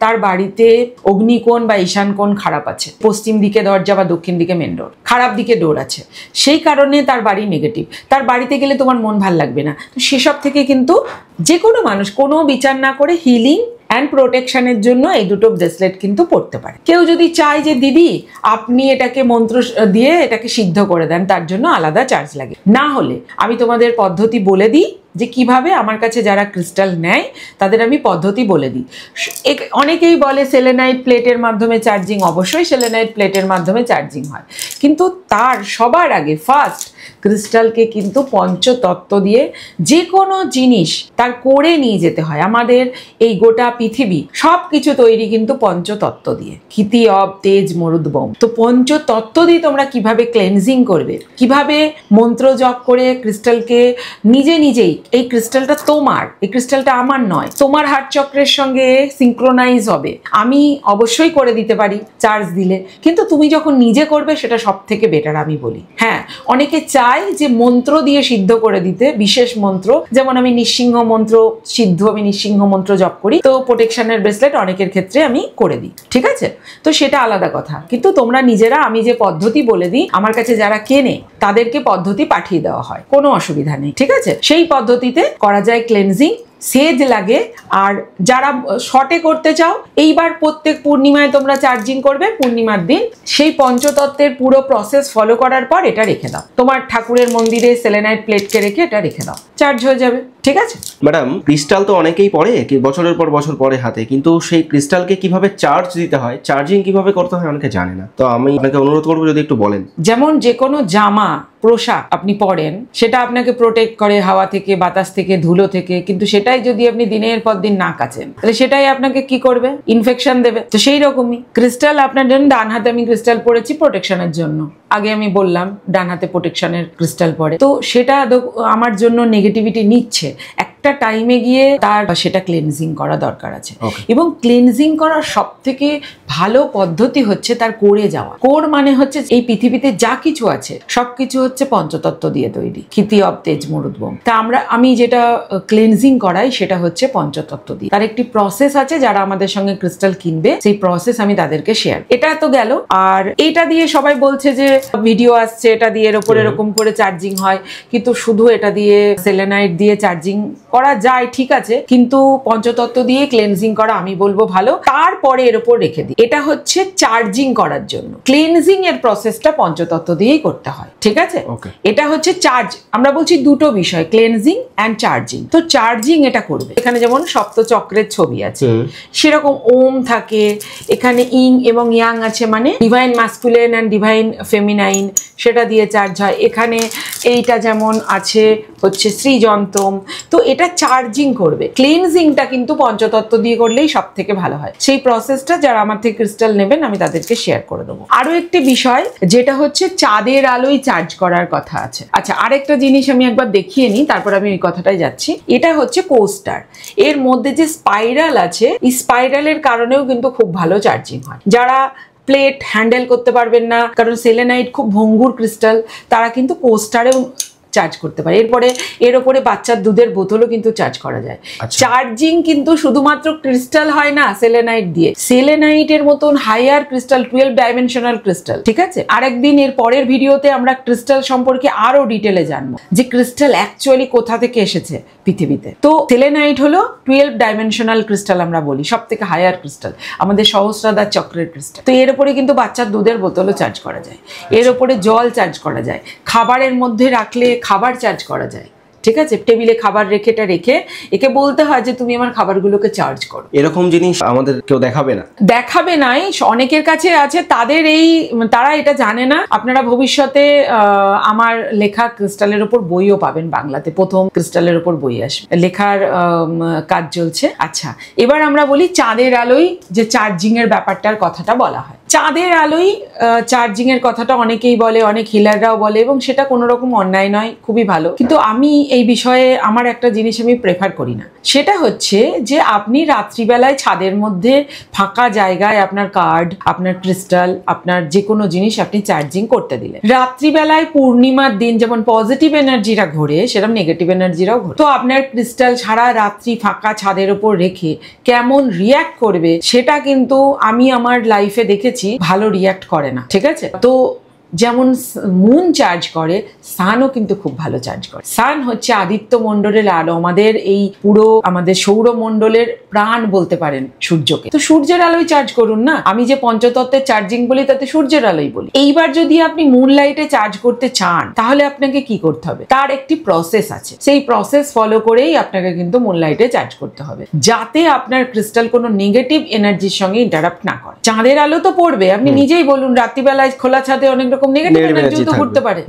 তার বাড়িতে অগ্নিকোণ বা ঈশান কোণ খারাপ আছে, পশ্চিম দিকে দরজা বা দক্ষিণ দিকে মেন ডোর, খারাপ দিকে ডোর আছে, সেই কারণে তার বাড়ি নেগেটিভ। তার বাড়িতে গেলে তোমার মন ভাল লাগবে না। তো সেসব থেকে কিন্তু যে কোনো মানুষ কোনো বিচার না করে হিলিং অ্যান্ড প্রোটেকশনের জন্য এই দুটো ব্রেসলেট কিন্তু পড়তে পারে। কেউ যদি চায় যে দিদি আপনি এটাকে মন্ত্র দিয়ে এটাকে সিদ্ধ করে দেন, তার জন্য আলাদা চার্জ লাগে। না হলে আমি তোমাদের পদ্ধতি বলে দিই, যে কিভাবে আমার কাছে যারা ক্রিস্টাল নেয় তাদের আমি পদ্ধতি বলে দিই। অনেকেই বলে সেলেনাইট প্লেটের মাধ্যমে চার্জিং, অবশ্যই সেলেনাইট প্লেটের মাধ্যমে চার্জিং হয়, কিন্তু তার সবার আগে ফার্স্ট ক্রিস্টালকে কিন্তু পঞ্চতত্ত্ব দিয়ে যে কোনো জিনিস তার করে নিয়ে যেতে হয়। আমাদের এই গোটা পৃথিবী সব কিছু তৈরি কিন্তু পঞ্চতত্ত্ব দিয়ে, ক্ষিতি অব তেজ মরুদ্গম। তো পঞ্চতত্ত্ব দিয়ে তোমরা কিভাবে ক্লেনজিং করবে, কিভাবে মন্ত্র জপ করে ক্রিস্টালকে নিজেই, এই ক্রিস্টালটা তোমার, এই ক্রিস্টালটা আমার নয়, তোমার হার্ট চক্রের সঙ্গে সিঙ্ক্রোনাইজ হবে। আমি অবশ্যই করে দিতে পারি চার্জ দিলে, কিন্তু তুমি যখন নিজে করবে সেটা সব থেকে বেটার আমি বলি। হ্যাঁ, অনেকে চায় যে মন্ত্র দিয়ে সিদ্ধ করে দিতে, বিশেষ মন্ত্র, যেমন আমি নিঃসিংহ মন্ত্র সিদ্ধ, আমি নিঃসিংহ মন্ত্র জপ করি, তো প্রোটেকশনের ব্রেসলেট অনেকের ক্ষেত্রে আমি করে দিই, ঠিক আছে? তো সেটা আলাদা কথা, কিন্তু তোমরা নিজেরা, আমি যে পদ্ধতি বলে দিই, আমার কাছে যারা কেনে তাদেরকে পদ্ধতি পাঠিয়ে দেওয়া হয়, কোনো অসুবিধা নেই, ঠিক আছে? সেই পদ্ধতিতে করা যায় ক্লেনজিং, সেজ লাগে। আর যারা শর্টে করতে চাও, এইবার প্রত্যেক পূর্ণিমায় তোমরা চার্জিং করবে, পূর্ণিমার দিন সেই পঞ্চতত্ত্বের পুরো প্রসেস ফলো করার পর এটা রেখে দাও, তোমার ঠাকুরের মন্দিরে সেলেনাইট প্লেটকে রেখে এটা রেখে দাও, চার্জ হয়ে যাবে, ঠিক আছে? ম্যাডাম, ক্রিস্টাল তো অনেকেই পড়ে, বছরের পর বছর পরে হাতে, কিন্তু সেই ক্রিস্টালকে কিভাবে চার্জ দিতে হয়, চার্জিং কিভাবে করতে হয় অনেকে জানে না। তো আমি আপনাকে অনুরোধ করবো যদি একটু বলেন। যেমন যে কোনো জামা পোশাক আপনি পরেন, সেটা আপনাকে প্রোটেক্ট করে হাওয়া থেকে, বাতাস থেকে, ধুলো থেকে, কিন্তু সেটাই যদি আপনি দিনের পর দিন না কাচেন, তাহলে সেটাই আপনাকে কি করবে? ইনফেকশন দেবে। তো সেই রকমই ক্রিস্টাল, আপনার জন্য ডান হাতে আমি ক্রিস্টাল পরেছি প্রোটেকশনের জন্য, আগে আমি বললাম ডান হাতে প্রোটেকশনের ক্রিস্টাল পরে, তো সেটা আমার জন্য নেগেটিভিটি নিচ্ছে, একটা টাইমে গিয়ে তার সেটা ক্লিনজিং করা দরকার আছে। এবং ক্লিনজিং করার সব থেকে ভালো পদ্ধতি হচ্ছে তার কোরে যাওয়া। কোর মানে হচ্ছে এই পৃথিবীতে যা কিছু আছে সবকিছু হচ্ছে পঞ্চতত্ত্ব দিয়ে তৈরি, ক্ষিতি অব তেজ মরুদ্গম। তা আমি যেটা ক্লিনজিং করাই সেটা হচ্ছে পঞ্চতত্ত্ব দিয়ে। তার একটি প্রসেস আছে, যারা আমাদের সঙ্গে ক্রিস্টাল কিনবে সেই প্রসেস আমি তাদেরকে শেয়ার। এটা তো গেল। আর এটা দিয়ে সবাই বলছে যে ভিডিও আসছে, এটা দিয়ে এর উপর এরকম করে চার্জিং হয়, কিন্তু শুধু এটা দিয়ে সেলেনাইট দিয়ে চার্জিং করা যায়, ঠিক আছে, কিন্তু পঞ্চতত্ত্ব দিয়ে ক্লিনজিং করা আমি বলবো ভালো। তারপরে এর উপর রেখে দিই, এটা হচ্ছে চার্জিং করার জন্য। ক্লিনজিং এর প্রসেসটা পঞ্চতত্ত্ব দিয়েই করতে হয়, ঠিক আছে? এটা হচ্ছে চার্জ, আমরা বলছি দুটো বিষয়, ক্লিনজিং অ্যান্ড চার্জিং। তো চার্জিং এটা করবে, এখানে যেমন সপ্তচক্রের ছবি আছে, সেরকম ওম থাকে, এখানে ইং এবং ইয়াং আছে, মানে divine masculine and divine feminine, সেটা দিয়ে চার্জ হয়। এখানে এইটা যেমন আছে হচ্ছে শ্রীযন্ত্রম, তো এটা চার্জিং করবে। ক্লিনজিংটা কিন্তু পঞ্চতত্ত্ব দিয়ে করলেই সব থেকে ভালো হয়। সেই প্রসেসটা যারা আমার থেকে ক্রিস্টাল নেবেন আমি তাদেরকে শেয়ার করে দেবো। আরো একটি বিষয় যেটা হচ্ছে চাঁদের আলোয় চার্জ করার কথা আছে। আচ্ছা, আরেকটা জিনিস আমি একবার দেখিয়ে নিই, তারপর আমি ওই কথাটাই যাচ্ছি। এটা হচ্ছে কোস্টার, এর মধ্যে যে স্পাইরাল আছে, এই স্পাইরালের কারণেও কিন্তু খুব ভালো চার্জিং হয়। যারা প্লেট হ্যান্ডেল করতে পারবেন না, কারণ সেলেনাইট খুব ভঙ্গুর ক্রিস্টাল, তারা কিন্তু কোস্টারেও চার্জ করতে পারে। এরপরে এর উপরে বাচ্চার দুধের বোতলও কিন্তু চার্জ করা যায়। চার্জিং কিন্তু শুধুমাত্র ক্রিস্টাল হয় না সেলেনাইট দিয়ে, সেলেনাইটের মতন হাইয়ার ক্রিস্টাল, 12 ডাইমেনশনাল ক্রিস্টাল, ঠিক আছে? আরেকদিন এর পরের ভিডিওতে আমরা ক্রিস্টাল সম্পর্কে আরো ডিটেলে জানবো, যে ক্রিস্টাল অ্যাকচুয়ালি কোথা থেকে এসেছে পৃথিবীতে। তো সেলেনাইট হলো 12 ডাইমেনশনাল ক্রিস্টাল, আমরা বলি সব থেকে হাইয়ার ক্রিস্টাল, আমাদের সহস্রাধার চক্রের ক্রিস্টাল। তো এর উপরে কিন্তু বাচ্চার দুধের বোতলও চার্জ করা যায়, এর উপরে জল চার্জ করা যায়, খাবারের মধ্যে রাখলে খাবার চার্জ করা যায়, ঠিক আছে? টেবিলে খাবার রেখে এটা রেখে একে বলতে হয় যে তুমি আমার খাবারগুলোকে চার্জ করো। এরকম জিনিস আমাদের কেউ দেখাবে না, দেখাবে নাই, অনেকের কাছে আছে, তারা এটা জানে না। আপনারা ভবিষ্যতে আমার লেখা ক্রিস্টালের উপর বইও পাবেন বাংলাতে, প্রথম ক্রিস্টালের উপর বই আসবে, লেখার কাজ চলছে। আচ্ছা, এবার আমরা বলি চাঁদের আলোয় যে চার্জিং এর ব্যাপারটার কথাটা বলা হয়। চাঁদের আলোয় চার্জিং এর কথাটা অনেকেই বলে, অনেক হিলাররাও বলে, এবং সেটা কোনো রকম অন্যায় নয়, খুবই ভালো। কিন্তু আমি এই বিষয়ে আমার একটা জিনিস আমি প্রেফার করি না, সেটা হচ্ছে যে আপনি রাত্রিবেলায় ছাদের মধ্যে ফাঁকা জায়গায় আপনার কার্ড, আপনার ক্রিস্টাল, আপনার যে কোনো জিনিস আপনি চার্জিং করতে দিলেন। রাত্রিবেলায় পূর্ণিমার দিন যেমন পজিটিভ এনার্জিরা ঘোরে, সেরকম নেগেটিভ এনার্জিরাও ঘোরে। তো আপনার ক্রিস্টাল সারা রাত্রি ফাঁকা ছাদের উপর রেখে কেমন রিয়াক্ট করবে, সেটা কিন্তু আমি আমার লাইফে দেখেছি ভালো রিয়াক্ট করে না, ঠিক আছে? তো যেমন মুন চার্জ করে, সানও কিন্তু খুব ভালো চার্জ করে। সান হচ্ছে আদিত্য মণ্ডলের আলো, আমাদের এই পুরো আমাদের সৌরমণ্ডলের প্রাণ বলতে পারেন সূর্যকে। তো সূর্যের আলোয় চার্জ করুন না। আমি যে পঞ্চতত্ত্বের চার্জিং বলি তাতে সূর্যের আলোই বলি। এইবার যদি আপনি মুন লাইটে চার্জ করতে চান তাহলে আপনাকে কি করতে হবে, তার একটি প্রসেস আছে। সেই প্রসেস ফলো করেই আপনাকে কিন্তু মুন লাইটে চার্জ করতে হবে, যাতে আপনার ক্রিস্টাল কোনো নেগেটিভ এনার্জির সঙ্গে ইন্টারাপ্ট না করে। চাঁদের আলো তো পড়বে, আপনি নিজেই বলুন, রাত্রিবেলায় খোলা ছাদে অনেক রকম নেগেটিভ এনার্জি তো ঘুরতে পারে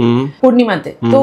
পূর্ণিমাতে, তো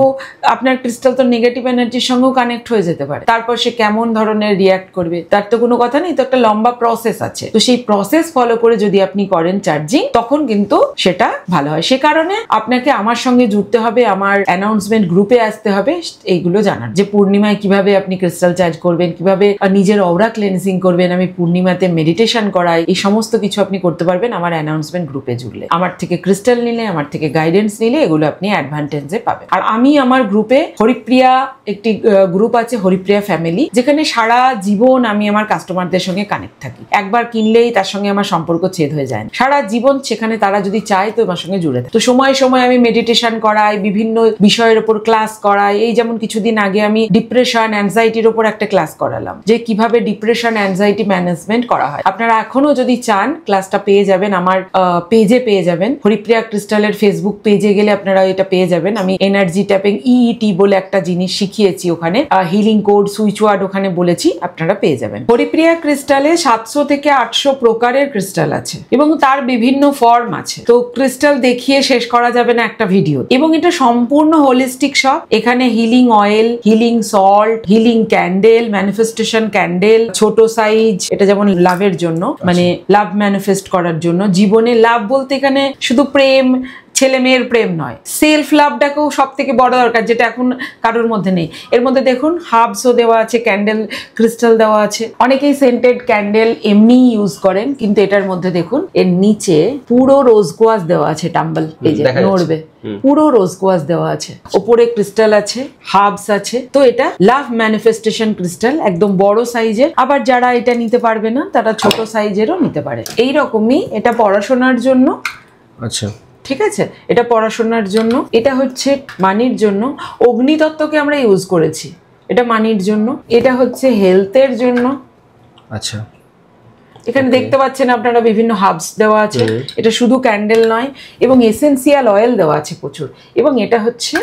আপনার ক্রিস্টাল তো নেগেটিভ এনার্জির সঙ্গেও কানেক্ট হয়ে যেতে পারে। তারপর সে কেমন ধরনের রিয়াক্ট করবে তার তো কোনো কথা নেই, তো একটা লম্বা প্রসেস আছে। তো সেই প্রসেস ফলো করে যদি আপনি করেন চার্জিং, তখন কিন্তু সেটা ভালো হয়। সে কারণে আপনাকে আমার সঙ্গে জুড়তে হবে, আমার অ্যানাউন্সমেন্ট গ্রুপে আসতে হবে, এইগুলো জানার যে পূর্ণিমায় কিভাবে আপনি ক্রিস্টাল চার্জ করবেন, কিভাবে নিজের অরা ক্লেন্সিং করবেন, আমি পূর্ণিমাতে মেডিটেশন করাই, এই সমস্ত কিছু আপনি করতে পারবেন আমার অ্যানাউন্সমেন্ট গ্রুপে জুড়লে। আমার থেকে ক্রিস্টাল নিলে, আমার থেকে গাইডেন্স নিলে এগুলো আপনি অ্যাডভান্টেজে পাবেন। আর আমি আমার গ্রুপে হরিপ্রিয়া একটি গ্রুপ আছে, হরিপ্রিয়া ফ্যামিলি, যেখানে সারা জীবন আমি আমার কাস্টমারদের সঙ্গে কানেক্ট থাকি। একবার কিনলেই তার সঙ্গে আমার সম্পর্ক ছেদ হয়ে যায় না, সারা জীবন সেখানে তারা যদি চায় তো আমার সঙ্গে জুড়ে থাকে। তো সময় সময় আমি মেডিটেশন করাই, বিভিন্ন বিষয়ের উপর ক্লাস করাই। এই যেমন কিছুদিন আগে আমি ডিপ্রেশন অ্যাংজাইটির উপর একটা ক্লাস করালাম, যে কিভাবে ডিপ্রেশন অ্যাংজাইটি ম্যানেজমেন্ট করা হয়। আপনারা এখনো যদি চান ক্লাসটা পেয়ে যাবেন, আমার পেজে পেয়ে যাবেন, হরিপ্রিয়া ক্রিস্টালের ফেসবুক পেজে গেলে আপনারা এটা পেয়ে যাবেন। আমি এনার্জি ট্যাপিং ইইটি বলে একটা জিনিস শিখিয়েছি ওখানে, হিলিং কোড, সুইচ ওয়ার্ড ওখানে বলেছি, আপনারা পেয়ে যাবেন। হরিপ্রিয়া ক্রিস্টালে 700 থেকে 800 প্রকারের ক্রিস্টাল আছে এবং তার বিভিন্ন ফর্ম আছে। তো ক্রিস্টাল দেখিয়ে শেষ করা যাবে না একটা ভিডিও, এবং এটা সম্পূর্ণ হোলিস্টিক শপ। এখানে healing oil, healing salt, healing candle, manifestation candle, ছোট সাইজ, এটা যেমন লাভের জন্য, মানে লাভ ম্যানিফেস্ট করার জন্য। জীবনে লাভ বলতে এখানে শুধু প্রেম, ছেলে মেয়ের প্রেম নয়, সেলফ লাভটাকেও সব থেকে বড় দরকার, যেটা এখন কারোর মধ্যে নেই। এর মধ্যে দেখুন হার্বসও দেওয়া আছে, ক্যান্ডেল ক্রিস্টাল দেওয়া আছে। অনেকেই সেন্টেড ক্যান্ডেল এমনি ইউজ করেন, কিন্তু এটার মধ্যে দেখুন এর নিচে পুরো রোজ কোয়াস দেওয়া আছে, টাম্বল, এই যে নড়বে, পুরো রোজ কোয়াস দেওয়া আছে। ওপরে ক্রিস্টাল আছে, হার্বস আছে। তো এটা লাভ ম্যানিফেস্টেশন ক্রিস্টাল, একদম বড় সাইজের। আবার যারা এটা নিতে পারবে না তারা ছোট সাইজেরও নিতে পারে। এইরকমই এটা পড়াশোনার জন্য, আচ্ছা ঠিক আছে, এটা পড়াশোনার জন্য। এটা হচ্ছে মানির জন্য, অগ্নিতত্ত্বকে আমরা ইউজ করেছি, এটা মানির জন্য। এটা হচ্ছে হেলথের জন্য, আচ্ছা। এখানে দেখতে পাচ্ছেন আপনারা বিভিন্ন হার্বস দেওয়া আছে। এটা শুধু ক্যান্ডেল নয়, এবং এসেন্সিয়াল অয়েল দেওয়া আছে প্রচুর। এবং এটা হচ্ছে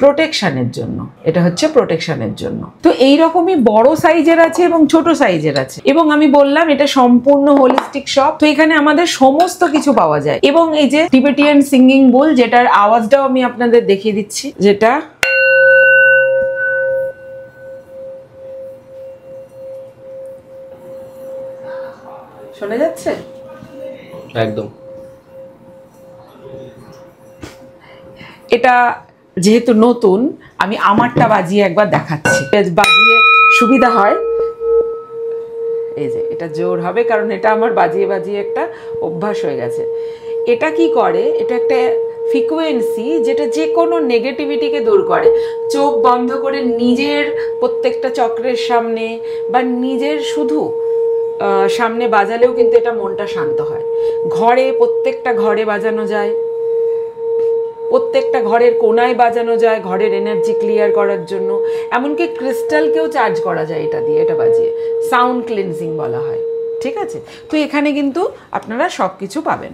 প্রোটেকশনের জন্য, এটা হচ্ছে প্রোটেকশনের জন্য। তো এইরকমই বড় সাইজের আছে এবং ছোট সাইজের আছে। এবং আমি বললাম এটা সম্পূর্ণ হোলিস্টিক শপ, তো এখানে আমাদের সমস্ত কিছু পাওয়া যায়। এবং এই যে টিবেটিয়ান সিঙ্গিং বোল, যেটার আওয়াজটাও আমি আপনাদের দেখিয়ে দিচ্ছি, যেটা শোনা যাচ্ছে একদম। এটা যেহেতু নতুন, আমি আমারটা বাজিয়ে একবার দেখাচ্ছি, বাজিয়ে সুবিধা হয়। এই যে এটা জোর হবে, কারণ এটা আমার বাজিয়ে বাজিয়ে একটা অভ্যাস হয়ে গেছে। এটা কি করে, এটা একটা ফ্রিকোয়েন্সি যেটা যে কোনো নেগেটিভিটিকে দূর করে। চোখ বন্ধ করে নিজের প্রত্যেকটা চক্রের সামনে বা নিজের শুধু সামনে বাজালেও কিন্তু এটা মনটা শান্ত হয়। ঘরে, প্রত্যেকটা ঘরে বাজানো যায়, প্রত্যেকটা ঘরের কোনায় বাজানো যায় ঘরের এনার্জি ক্লিয়ার করার জন্য। এমনকি ক্রিস্টালকেও চার্জ করা যায় এটা দিয়ে, এটা বাজিয়ে সাউন্ড ক্লিনজিং বলা হয়, ঠিক আছে। তো এখানে কিন্তু আপনারা সব কিছু পাবেন।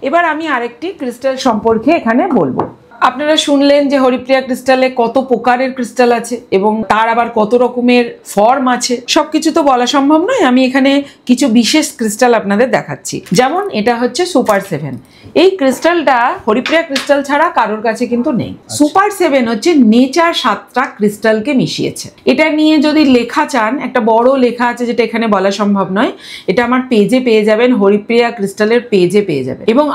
এবার আমি আরেকটি ক্রিস্টাল সম্পর্কে এখানে বলবো। আপনারা শুনলেন যে হরিপ্রিয়া ক্রিস্টালে কত প্রকারের ক্রিস্টাল আছে এবং তার আবার কত রকমের ফর্ম আছে। সবকিছু তো বলা সম্ভব নয়, আমি এখানে কিছু বিশেষ ক্রিস্টাল আপনাদের দেখাচ্ছি। যেমন এটা হচ্ছে সুপার 7। এই ক্রিস্টালটা হরিপ্রিয়া ক্রিস্টাল ছাড়া কারোর কাছে কিন্তু নেই। সুপার 7 হচ্ছে নেচার 7টা ক্রিস্টালকে মিশিয়েছে। এটা নিয়ে যদি লেখা চান, একটা বড় লেখা আছে যেটা এখানে বলা সম্ভব নয়, এটা আমার পেজে পেয়ে যাবেন, হরিপ্রিয়া ক্রিস্টালের পেজে পেয়ে যাবেন। এবং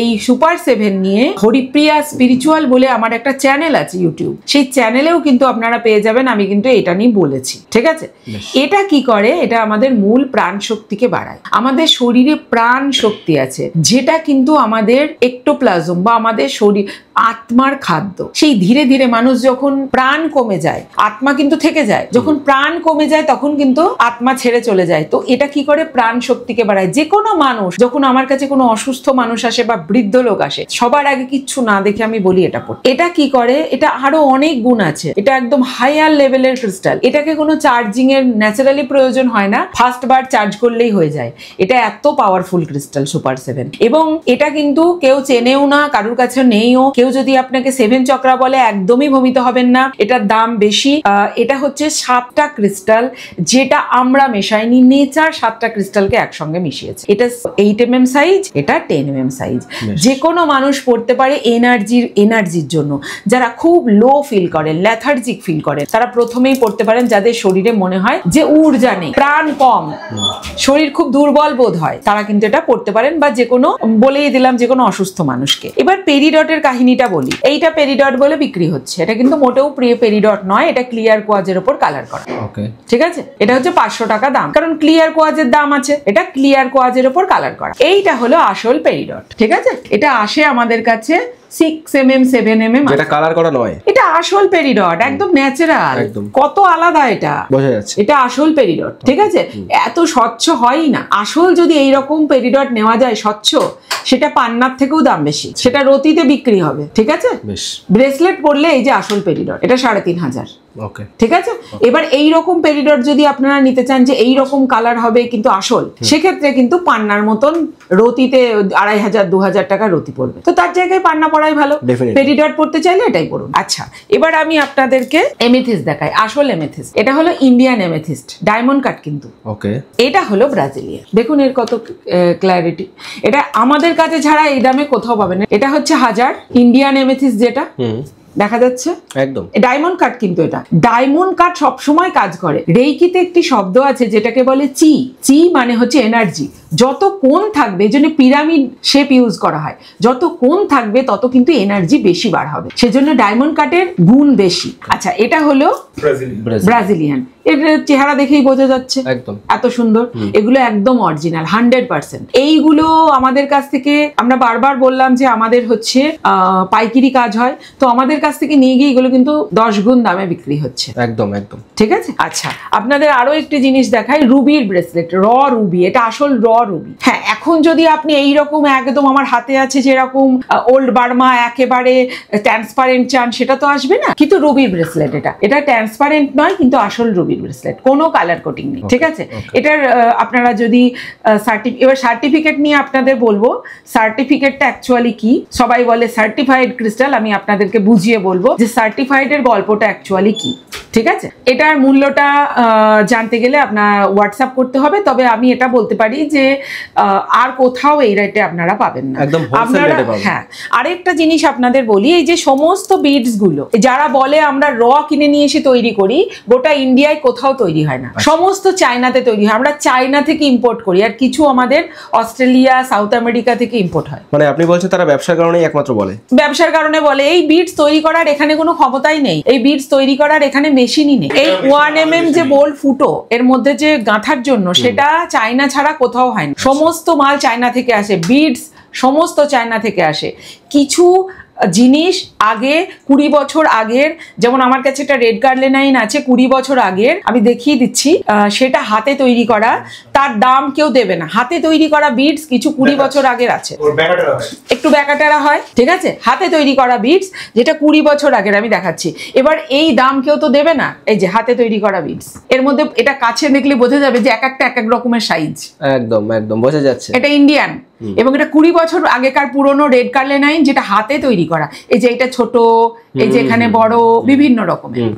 এই সুপার 7 নিয়ে হরিপ্রিয়া স্পিরিচুয়াল বলে আমার একটা চ্যানেল আছে ইউটিউব, সেই চ্যানেলেও কিন্তু আপনারা পেয়ে যাবেন। আমি কিন্তু এটা নিয়ে বলেছি, ঠিক আছে। এটা কি করে, এটা আমাদের মূল প্রাণ শক্তিকে বাড়ায়। আমাদের শরীরে প্রাণ শক্তি আছে, যেটা কিন্তু আমাদের একটোপ্লাজম বা আমাদের শরীর আত্মার খাদ্য। সেই ধীরে ধীরে মানুষ যখন প্রাণ কমে যায়, আত্মা কিন্তু থেকে যায়। যখন প্রাণ কমে যায় তখন কিন্তু আত্মা ছেড়ে চলে যায়। তো এটা কি করে? প্রাণ শক্তিকে বাড়ায়। যে কোনো মানুষ যখন আমার কাছে কোনো অসুস্থ মানুষ আসে বা বৃদ্ধ লোক আসে, সবার আগে কিচ্ছু না দেখে আমি বলি এটা পড়। এটা কি করে? এটা আরো অনেক গুণ আছে। এটা একদম হায়ার লেভেলের ক্রিস্টাল। এটাকে কোনো চার্জিং এর ন্যাচারালি প্রয়োজন হয় না, ফার্স্ট বার চার্জ করলেই হয়ে যায়। এটা এত পাওয়ারফুল ক্রিস্টাল সুপার 7। এবং এটা কিন্তু কেউ চেনেও না, কারোর কাছে নেইও। কেউ যদি আপনাকে 7 চক্রা বলে একদমই ভ্রমিত হবেন না। এটার দাম বেশি। এটা হচ্ছে 7টা ক্রিস্টাল, যেটা আমরা মেশাইনি, নেচার 7টা ক্রিস্টালকে একসঙ্গে মিশিয়েছে। এটা 8 mm সাইজ, এটা 10 mm সাইজ। যে কোনো মানুষ পড়তে পারে এনার্জির জন্য। যারা খুব লো ফিল করেন, লেথার্জিক ফিল করেন, তারা প্রথমেই পড়তে পারেন। যাদের শরীরে মনে হয় যে ঊর্জা নেই, প্রাণ কম, শরীর খুব দুর্বল বোধ হয়, তারা কিন্তু এটা পড়তে পারেন। বা যে কোনো, বলেই দিলাম, যে কোনো অসুস্থ মানুষকে। এবার পেরিডটের কাহিনীটা বলি। এইটা পেরিডট বলে বিক্রি হচ্ছে। এটা কিন্তু মোটেও পেরিডট নয়, এটা ক্লিয়ার কোয়াজের উপর কালার করা। ঠিক আছে? এটা হচ্ছে 500 টাকা দাম, কারণ ক্লিয়ার কোয়াজের দাম আছে। এটা ক্লিয়ার কোয়াজের উপর কালার করা। এইটা হলো আসল পেরিডট। ঠিক আছে? এটা আসে আমাদের কাছে 6 mm 7 mm, যেটা কালার করা নয়। এটা আসল পেরিডট, একদম ন্যাচারাল। কত আলাদা এটা বোঝা যাচ্ছে। এটা আসল পেরিডট। ঠিক আছে? এত স্বচ্ছ হয়ই না। আসল যদি এইরকম পেরিডট নেওয়া যায় স্বচ্ছ, সেটা পান্নার থেকেও দাম বেশি, সেটা রতিতে বিক্রি হবে। ঠিক আছে? ব্রেসলেট পরলে এই যে আসল পেরিডট, এটা 3500। ঠিক আছে? এবার এই রকম পেরিডট যদি আপনারা নিতে চান যে এই রকম কালার হবে কিন্তু আসল, সেক্ষেত্রে কিন্তু পান্নার মতন রতিতে 2500-2000 টাকা রতি পড়বে। তো তার জায়গায় পান্না পড়াই ভালো। পেরিডট পড়তে চাইলে এটাই পড়ুন। আচ্ছা, এবার আমি আপনাদেরকে এমেথিস্ট দেখাই। আসল এমেথিস্ট। এটা হলো ইন্ডিয়ান এমেথিস্ট, ডায়মন্ড কাট কিন্তু। এটা হলো ব্রাজিলিয়ান। দেখুন এর কত ক্ল্যারিটি। এটা আমাদের কাছে ছাড়া এই দামে কোথাও পাবেন না। এটা হচ্ছে 1000। ইন্ডিয়ান এমেথিস্ট যেটা দেখা যাচ্ছে একদম ডায়মন্ড কাট, কিন্তু এটা ডায়মন্ড কাট সবসময় কাজ করে। রেইকিতে একটি শব্দ আছে যেটাকে বলে চি। চি মানে হচ্ছে এনার্জি। যত কোণ থাকবে, এই জন্য পিরামিড শেপ ইউজ করা হয়, যত কোণ থাকবে তত কিন্তু এনার্জি বেশি বার হবে, সেজন্য ডায়মন্ড কাটের গুণ বেশি। আচ্ছা, এটা হলো ব্রাজিলিয়ান। এর চেহারা দেখেই বোঝা যাচ্ছে একদম এত সুন্দর। এগুলো একদম অরিজিনাল 100%। এইগুলো আমাদের কাছ থেকে, আমরা বারবার বললাম যে আমাদের হচ্ছে পাইকারি কাজ হয়, তো আমাদের কাছ থেকে নিয়ে গিয়ে এগুলো কিন্তু 10 গুণ দামে বিক্রি হচ্ছে। একদম একদম ঠিক আছে। আচ্ছা, আপনাদের আরো একটি জিনিস দেখাই, রুবির ব্রেসলেট, র রুবি। এটা আসল র রুবি। হ্যাঁ, এখন যদি আপনি এইরকম একদম আমার হাতে আছে যেরকম ওল্ড বার্মা একেবারে ট্রান্সপারেন্ট চান, সেটা তো আসবে না। কিন্তু রুবির ব্রেসলেট, এটা ট্রান্সপারেন্ট নয়, কিন্তু আসল রুবির ব্রেসলেট, কোনো কালার কোটিং নেই। ঠিক আছে? এটার আপনারা যদি এবার সার্টিফিকেট নিয়ে আপনাদের বলবো, সার্টিফিকেটটা অ্যাকচুয়ালি কি। সবাই বলে সার্টিফাইড ক্রিস্টাল, আমি আপনাদেরকে বুঝিয়ে বলবো যে সার্টিফাইড এর গল্পটা অ্যাকচুয়ালি কি। ঠিক আছে? এটার মূল্যটা জানতে গেলে আপনার হোয়াটসঅ্যাপ করতে হবে। তবে আমি এটা বলতে পারি যে আর কোথাও এই রেটে আপনারা পাবেন না। আপনারা, হ্যাঁ, আরেকটা জিনিস আপনাদের বলি, এই যে সমস্ত বিডস গুলো যারা বলে আমরা র কিনে নিয়ে এসে তৈরি করি, গোটা ইন্ডিয়ায় কোথাও তৈরি হয় না, সমস্ত চায়নাতে তৈরি হয়। আমরা চায়না থেকে ইম্পোর্ট করি, আর কিছু আমাদের অস্ট্রেলিয়া, সাউথ আমেরিকা থেকে ইম্পোর্ট হয়। মানে আপনি বলছেন তারা ব্যবসার কারণে একমাত্র বলে, ব্যবসার কারণে বলে। এই বিডস তৈরি করার এখানে কোনো ক্ষমতাই নেই, এই বিডস তৈরি করার এখানে মেশিনই নেই। এই 1 mm যে বোল্ট ফুটো এর মধ্যে যে গাঁথার জন্য, সেটা চায়না ছাড়া কোথাও হয় না। সমস্ত মাল চায়না থেকে আসে, বিডস সমস্ত চায়না থেকে আসে। কিছু জিনিস আগে 20 বছর আগের, যেমন আমার কাছে একটা রেড গার্লেনাইন আছে 20 বছর আগের, আমি দেখিয়ে দিচ্ছি, সেটা হাতে তৈরি করা, তার দাম কেউ দেবে না। হাতে তৈরি করা বিডস কিছু 20 বছর আগের আছে, একটু ব্যাকাটারা হয়। ঠিক আছে? হাতে তৈরি করা বিডস যেটা 20 বছর আগের আমি দেখাচ্ছি। এবার এই দাম কেউ তো দেবে না। এই যে হাতে তৈরি করা বিডস, এর মধ্যে এটা কাছে দেখলে বোঝা যাবে যে এক একটা এক এক রকমের সাইজ। একদম একদম বোঝা যাচ্ছে। এটা ইন্ডিয়ান, এবং এটা 20 বছর আগেকার পুরনো রেড গার্লেনাইন, যেটা হাতে তৈরি করা। এই যে এটা ছোট, এই যে এখানে বড়, বিভিন্ন রকমের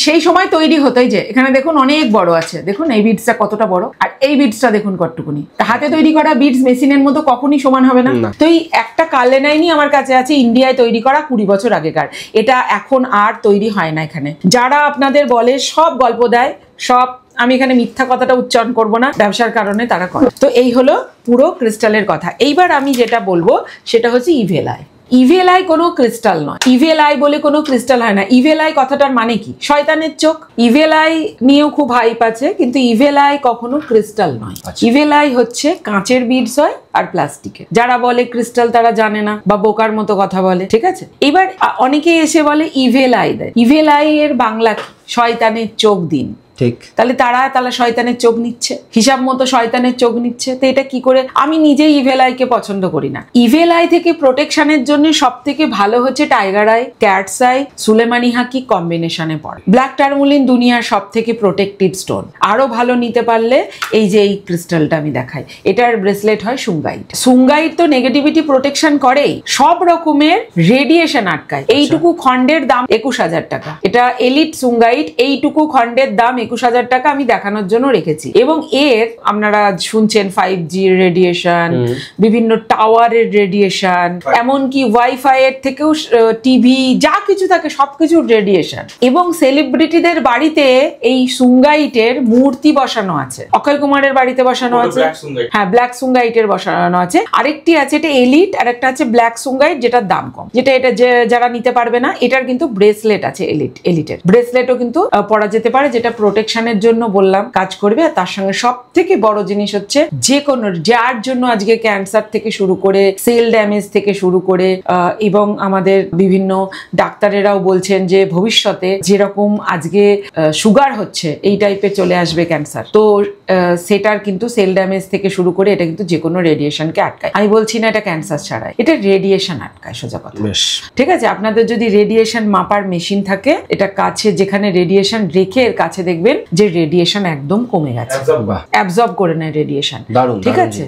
সেই সময় তৈরি হতো। এই যে এখানে দেখুন অনেক বড় আছে, দেখুন এই বিডসটা কতটা বড়, আর এই বিডসটা দেখুন কতটুকুনি। হাতে তৈরি করা বিডস মেশিনের মতো কখনই সমান হবে না। তো এই একটা গার্লেনাইনই আমার কাছে আছে ইন্ডিয়ায় তৈরি করা 20 বছর আগেকার। এটা এখন আর তৈরি হয় না এখানে। যারা আপনাদের বলে সব গল্প দেয়, সব, আমি এখানে মিথ্যা কথাটা উচ্চারণ করব না, ব্যবসার কারণে তারা করে। তো এই হলো পুরো ক্রিস্টালের কথা। এইবার আমি যেটা বলবো সেটা হচ্ছে ইভেল আই। ইভেল আই কোনো ক্রিস্টাল নয়। ইভেল আই বলে কোনো ক্রিস্টাল হয় না। ইভেল আই কথাটার মানে কি? শয়তানের চোখ। ইভেল আই নিয়েও খুব হাইপ আছে, কিন্তু ইভেল আই কখনো ক্রিস্টাল নয়। ইভেল আই হচ্ছে কাঁচের বিডস হয় আর প্লাস্টিকের। যারা বলে ক্রিস্টাল তারা জানে না বা বোকার মতো কথা বলে, ঠিক আছে? এবার অনেকে এসে বলে ইভেল আই দেয়। ইভেল আই এর বাংলা কি? শয়তানের চোখ দিন। ঠিক, তাহলে শয়তানের চোখ নিচ্ছে, হিসাব মতো শয়তানের চোখ নিচ্ছে। তো এটা কি করে? আমি নিজেই ইভেল আইকে পছন্দ করি না। ইভেল আই থেকে প্রোটেকশনের জন্য সব থেকে ভালো হচ্ছে টাইগার আই, ক্যাটস আই, সুলেমানি হাকি কম্বিনেশনে পড়ে। ব্ল্যাক টার্মুলিন দুনিয়ার সব থেকে প্রোটেক্টিভ স্টোন। আরো ভালো নিতে পারলে এই যে এই ক্রিস্টালটা আমি দেখাই, এটার ব্রেসলেট হয় সুঙ্গাইট। সুঙ্গাইট তো নেগেটিভিটি প্রোটেকশন করেই, সব রকমের রেডিয়েশন আটকায়। এইটুকু খন্ডের দাম 21,000 টাকা। এটা এলিট সুঙ্গাইট, এইটুকু খন্ডের দাম 21,000 টাকা আমি দেখানোর জন্য রেখেছি। এবং এর আপনারা শুনছেন 5G রেডিয়েশন, বিভিন্ন টাওয়ারের রেডিয়েশন, এমনকি ওয়াইফাই এর থেকেও টিভি যা কিছু থাকে সবকিছুর রেডিয়েশন। এবং সেলিব্রিটিদের বাড়িতে এই সুঙ্গাইটের মূর্তি বসানো আছে। অক্ষয় কুমারের বাড়িতে বসানো আছে, হ্যাঁ ব্ল্যাক সুঙ্গাইটের বসানো আছে। আরেকটি আছে, এটা এলিট, আর একটা আছে ব্ল্যাক সুঙ্গাইট যেটার দাম কম, যেটা এটা যারা নিতে পারবে না। এটার কিন্তু ব্রেসলেট আছে, এলিটের ব্রেসলেটও কিন্তু পরা যেতে পারে, যেটা প্রোটেকশনের জন্য বললাম কাজ করবে। আর তার সঙ্গে সব থেকে বড় জিনিস হচ্ছে যে কোনো যার জন্য আজকে ক্যান্সার থেকে শুরু করে সেল ড্যামেজ থেকে শুরু করে এবং আমাদের বিভিন্ন ডাক্তারেরাও বলছেন যে ভবিষ্যতে যেরকম আজকে সুগার হচ্ছে এই টাইপের চলে আসবে ক্যান্সার। তো সেটার কিন্তু সেল ড্যামেজ থেকে শুরু করে এটা কিন্তু যে কোনো রেডিয়েশনকে আটকায়। আমি বলছি না এটা ক্যান্সার ছাড়াই, এটা রেডিয়েশন আটকায় সোজা কথা। ঠিক আছে, আপনাদের যদি রেডিয়েশন মাপার মেশিন থাকে, এটা কাছে যেখানে রেডিয়েশন রেখে এর কাছে দেখবেন যে রেডিয়েশন একদম কমে গেছে, অ্যাবজর্ব করে নেয় রেডিয়েশন। ঠিক আছে,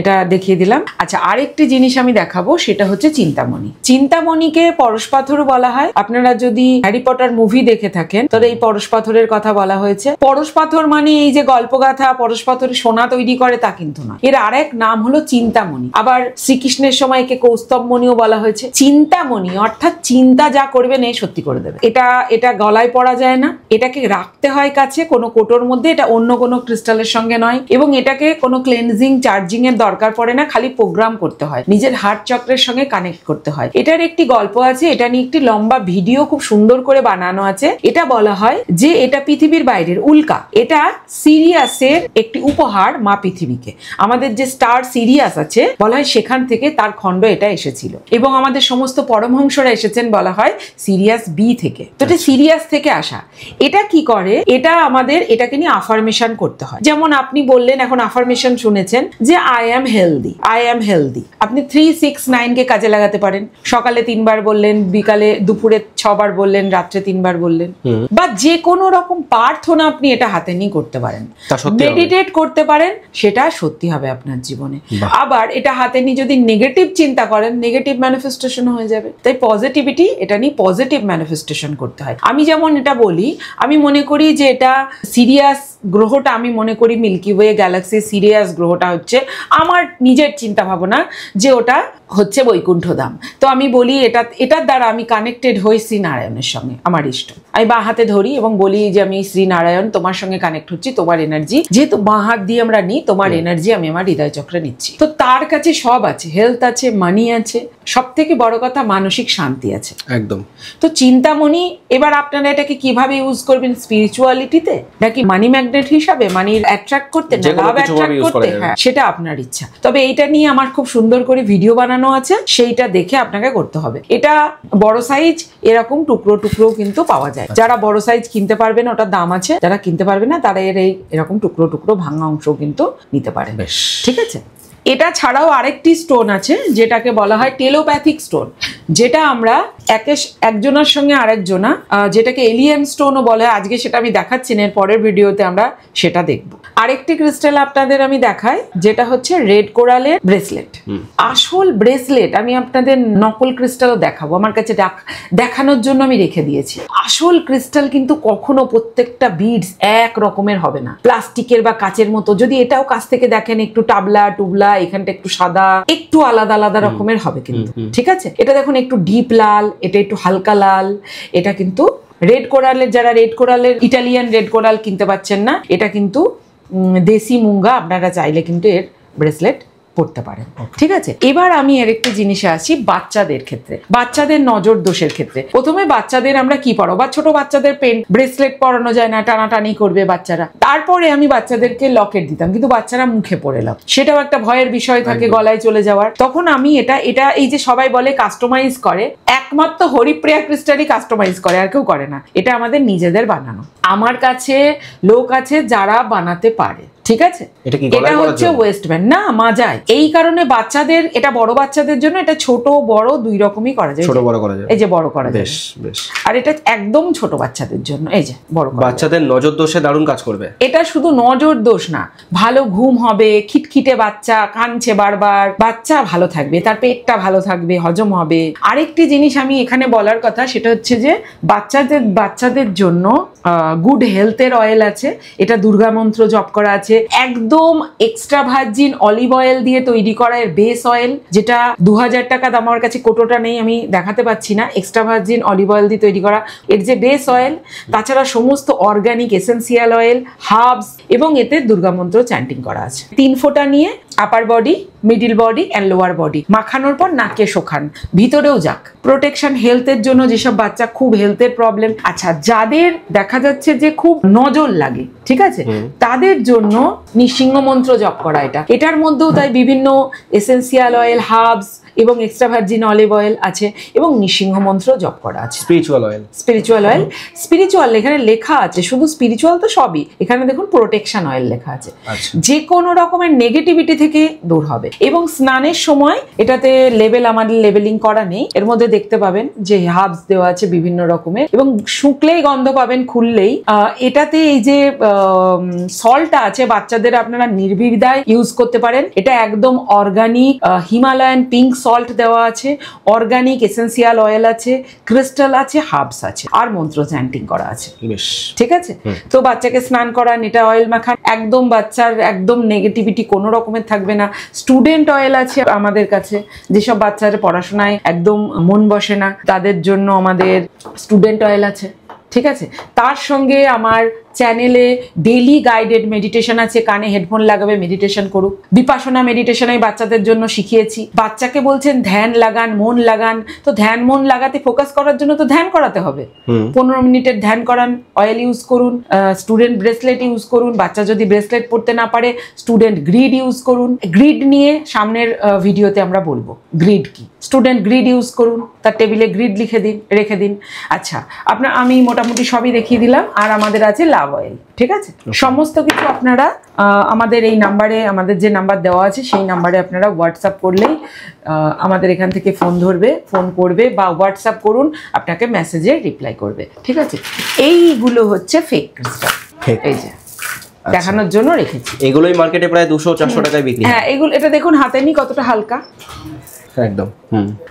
এটা দেখিয়ে দিলাম। আচ্ছা, আরেকটি জিনিস আমি দেখাবো, সেটা হচ্ছে চিন্তামণি। চিন্তামণিকে পরশ পাথরও বলা হয়। আপনারা যদি হ্যারি পটার মুভি দেখে থাকেন তাহলে এই পরশ পাথরের কথা বলা হয়েছে। পরশ পাথর মানে এই যে গল্পগাথা পরশ পাথরে সোনা তৈরি করে তা কিন্তু না, এর আরেক নাম হলো চিন্তামণি। আবার শ্রীকৃষ্ণের সময় একে কৌস্তবমণিও বলা হয়েছে। চিন্তামণি অর্থাৎ চিন্তা যা করবেন এই সত্যি করে দেবে। এটা গলায় পরা যায় না, এটাকে রাখতে হয় কাছে কোনো কোটোর মধ্যে, এটা অন্য কোনো ক্রিস্টালের সঙ্গে নয়। এবং এটাকে কোনো ক্লেনজিং চার্জিং এর দরকার পড়ে না, খালি প্রোগ্রাম করতে হয়, নিজের হার্ট চক্রের সঙ্গে কানেক্ট করতে হয়। এটার একটি গল্প আছে, এটা নিয়ে একটি লম্বা ভিডিও খুব সুন্দর করে বানানো আছে। এটা বলা হয় যে এটা পৃথিবীর বাইরের উল্কা, এটা সিরিয়াসের একটি উপহার মা পৃথিবীকে। আমাদের যে স্টার সিরিয়াস আছে বলা হয় সেখান থেকে তার খণ্ড এটা এসেছিল। এবং আমাদের সমস্ত পরমহংসরা এসেছেন বলা হয় সিরিয়াস বি থেকে। তো এটা সিরিয়াস থেকে আসা। এটা কি করে, এটা আমাদের এটাকে নিয়ে আফার্মেশন করতে হয়। যেমন আপনি বললেন, এখন আফার্মেশন শুনেছেন যে I am healthy, I am healthy. আপনি 369 কে কাজে লাগাতে পারেন। সকালে 3 বার বললেন, বিকালে দুপুরে 6 বার বললেন, রাত্রে 3 বার বললেন, বা যে কোনো রকম প্রার্থনা আপনি এটা হাতে নিয়ে করতে পারেন, মেডিটেট করতে পারেন, সেটা সত্যি হবে আপনার জীবনে। আবার এটা হাতে নিয়ে যদি নেগেটিভ চিন্তা করেন, নেগেটিভ ম্যানিফেস্টেশন হয়ে যাবে। তাই পজিটিভিটি, এটা নিয়ে পজিটিভ ম্যানিফেস্টেশন করতে হয়। আমি যেমন এটা বলি, আমি মনে করি যে এটা সিরিয়াস গ্রহটা, আমি মনে করি মিল্কি ওয়ে গ্যালাক্সির সিরিয়াস গ্রহটা হচ্ছে আমার নিজের চিন্তা ভাবনা যে ওটা হচ্ছে বৈকুণ্ঠ ধাম। তো আমি বলি এটার দ্বারা আমি কানেক্টেড হই শ্রীনারায়ণের সঙ্গে, আমার ইষ্ট। আমি বাঁ হাতে ধরি এবং বলি যে আমি শ্রীনারায়ণ তোমার সঙ্গে কানেক্ট হচ্ছি, তোমার এনার্জি যেহেতু বাঁ হাত দিয়ে আমরা নিই, তোমার এনার্জি আমি আমার হৃদয় চক্রে নিচ্ছি। তো তার কাছে সব আছে, হেলথ আছে, মানি আছে, সব থেকে বড় কথা মানসিক শান্তি আছে একদম। তো চিন্তামণি, এবার আপনারা এটাকে কিভাবে ইউজ করবেন, স্পিরিচুয়ালিটিতে নাকি মানি ম্যাগনেট হিসাবে, মানি অ্যাট্রাক্ট করতে, না লাভ অ্যাট্রাক্ট করতে, হ্যাঁ সেটা আপনার ইচ্ছা। তবে এইটা নিয়ে আমার খুব সুন্দর করে ভিডিও বানানো আছে, সেইটা দেখে আপনাকে করতে হবে। এটা বড় সাইজ এরকম টুকরো টুকরো কিন্তু পাওয়া যায়। যারা বড় সাইজ কিনতে পারবে না ওটার দাম আছে, যারা কিনতে পারবে না তারা এরকম টুকরো টুকরো ভাঙা অংশ কিন্তু নিতে পারে। ঠিক আছে, এটা ছাড়াও আরেকটি স্টোন আছে যেটাকে বলা হয় টেলোপ্যাথিক স্টোন, যেটা আমরা একজনের সঙ্গে আরেকজনা, যেটাকে এলিয়েন স্টোনও বলে। আজকে সেটা আমি দেখাচ্ছি না, এর পরের ভিডিওতে আমরা সেটা দেখব। আরেকটি ক্রিস্টাল আপনাদের আমি দেখাই, যেটা হচ্ছে রেড কোরালের ব্রেসলেট। আসল ব্রেসলেট আমি আপনাদের নকল ক্রিস্টালও দেখাবো, আমার কাছে দেখানোর জন্য আমি রেখে দিয়েছি। আসল ক্রিস্টাল কিন্তু কখনো প্রত্যেকটা বিডস এক রকমের হবে না, প্লাস্টিকের বা কাচের মতো। যদি এটাও কাছ থেকে দেখেন একটু টাবলা টুবলা, এখানটা একটু সাদা, একটু আলাদা আলাদা রকমের হবে কিন্তু। ঠিক আছে, এটা দেখুন একটু ডিপ লাল, এটা একটু হালকা লাল। এটা কিন্তু রেড কোরালের, যারা রেড কোরালের ইটালিয়ান রেড কোরাল কিনতে পাচ্ছেন না, এটা কিন্তু দেশি মুঙ্গা, আপনারা চাইলে কিন্তু এর ব্রেসলেট পড়তে পারেন। ঠিক আছে, এবার আমি এর একটা জিনিসে আসি বাচ্চাদের ক্ষেত্রে, বাচ্চাদের নজর দোষের ক্ষেত্রে। প্রথমে বাচ্চাদের আমরা কি পড়াবো, বা ছোট বাচ্চাদের পেন ব্রেসলেট পরানো যায় না, টানাটানি করবে বাচ্চারা। তারপরে আমি বাচ্চাদেরকে লকেট দিতাম, কিন্তু বাচ্চারা মুখে পড়ে লাভ, সেটাও একটা ভয়ের বিষয় থাকে গলায় চলে যাওয়ার। তখন আমি এটা এই যে সবাই বলে কাস্টমাইজ করে, একমাত্র হরিপ্রিয়া ক্রিস্টালই কাস্টমাইজ করে, আর কেউ করে না। এটা আমাদের নিজেদের বানানো। আমার কাছে লোক আছে যারা বানাতে পারে। ঠিক আছে, এটা হচ্ছে ওয়েস্ট ব্যান্ড না মাজায়। এই কারণে বাচ্চাদের, এটা বড় বাচ্চাদের জন্য, এটা ছোট বড় দুই রকমই করা যায়। ছোট বড় করা যায়, এই যে বড় করা যায়, আর এটা একদম ছোট বাচ্চাদের জন্য, এই যে বড় বাচ্চাদের নজর দোষে দারুণ কাজ করবে। এটা শুধু নজর দোষ না, ভালো ঘুম হবে, খিটখিটে বাচ্চা কাঁদছে বারবার, বাচ্চা ভালো থাকবে, তার পেটটা ভালো থাকবে, হজম হবে। আরেকটি জিনিস আমি এখানে বলার কথা, সেটা হচ্ছে যে বাচ্চাদের জন্য গুড হেলথের অয়েল আছে, এটা দুর্গা মন্ত্র জপ করা আছে, একদম এক্সট্রা ভার্জিন অলিভ অয়েল দিয়ে তৈরি করা এর বেস অয়েল, যেটা 2000 টাকা দাম, আমার কাছে কোটোটা নেই আমি দেখাতে পাচ্ছি না। এক্সট্রা ভার্জিন অলিভ অয়েল দিয়ে তৈরি করা এর যে বেস অয়েল, তাছাড়া সমস্ত অর্গানিক এসেন্সিয়াল অয়েল, হার্বস, এবং এতে দুর্গা মন্ত্র চ্যান্টিং করা আছে। 3 ফোঁটা নিয়ে আপার body, middle body and lower body মাখানোর পর নাকে শোখান, ভিতরেও যাক। প্রোটেকশন হেলথের জন্য, যেসব বাচ্চা খুব হেলথের প্রবলেম, আচ্ছা যাদের দেখা যাচ্ছে যে খুব নজর লাগে, ঠিক আছে, তাদের জন্য নৃসিংহ মন্ত্র জপ করা। এটার মধ্যেও তাই বিভিন্ন এসেন্সিয়াল অয়েল, হার্বস এবং এক্সট্রা ভার্জিন অলিভ অয়েল আছে, এবং নৃসিংহ মন্ত্র জপ করা আছে। স্পিরিচুয়াল এখানে লেখা আছে, শুধু স্পিরিচুয়াল তো সবই, এখানে দেখুন প্রোটেকশন অয়েল লেখা আছে। যে কোনো রকমের নেগেটিভিটি থেকে দূর হবে। এবং স্নানের সময় এটাতে আমাদের লেবেলিং করা নেই, এর মধ্যে দেখতে পাবেন যে হার্বস দেওয়া আছে বিভিন্ন রকমের, এবং শুকলেই গন্ধ পাবেন খুললেই। এটাতে এই যে সল্টটা আছে, বাচ্চাদের আপনারা নির্বিধায় ইউজ করতে পারেন। এটা একদম অর্গানিক হিমালয়ান পিঙ্ক সল্ট দেওয়া আছে, অর্গানিক এসেন্সিয়াল অয়েল আছে, ক্রিস্টাল আছে, হার্বস আছে, আর মন্ত্র চ্যান্টিং করা আছে। ঠিক আছে, তো বাচ্চাকে স্নান করান, এটা অয়েল মাখান, একদম বাচ্চার একদম নেগেটিভিটি কোনো রকমের থাকবে না। স্টুডেন্ট অয়েল আছে আমাদের কাছে, যেসব বাচ্চারা পড়াশোনায় একদম মন বসে না, তাদের জন্য আমাদের স্টুডেন্ট অয়েল আছে। ঠিক আছে, তার সঙ্গে আমার চ্যানেলে ডেইলি গাইডেড মেডিটেশন আছে, কানে হেডফোন লাগাবে, মেডিটেশন করুক। বিপাশনা মেডিটেশন আমি বাচ্চাদের জন্য শিখিয়েছি। বাচ্চাকে বলছেন ধ্যান লাগান, মন লাগান, তো ধ্যান মন লাগাতে, ফোকাস করার জন্য তো ধ্যান করাতে হবে। 15 মিনিটের ধ্যান করান, অয়েল ইউজ করুন, স্টুডেন্ট ব্রেসলেট ইউজ করুন। বাচ্চা যদি ব্রেসলেট পরতে না পারে, স্টুডেন্ট গ্রিড ইউজ করুন। গ্রিড নিয়ে সামনের ভিডিওতে আমরা বলবো গ্রিড কি। স্টুডেন্ট গ্রিড ইউজ করুন, তার টেবিলে গ্রিড রেখে দিন। আচ্ছা, আমি মোটামুটি সবই দেখিয়ে দিলাম। আর আমাদের আছে লাভ অয়েল। ঠিক আছে, সমস্ত কিছু আপনারা আমাদের এই নাম্বারে, আমাদের যে নাম্বার দেওয়া আছে সেই নাম্বারে আপনারা হোয়াটসঅ্যাপ করলেই আমাদের এখান থেকে ফোন করবে, বা হোয়াটসঅ্যাপ করুন, আপনাকে মেসেজে রিপ্লাই করবে। ঠিক আছে, এইগুলো হচ্ছে ফেক ক্রিস্টাল, এই যে দেখানোর জন্য রেখেছি। এগুলোই মার্কেটে প্রায় 200-400 টাকায় বিক্রি। হ্যাঁ, এটা দেখুন হাতে নি কতটা হালকা, একদম।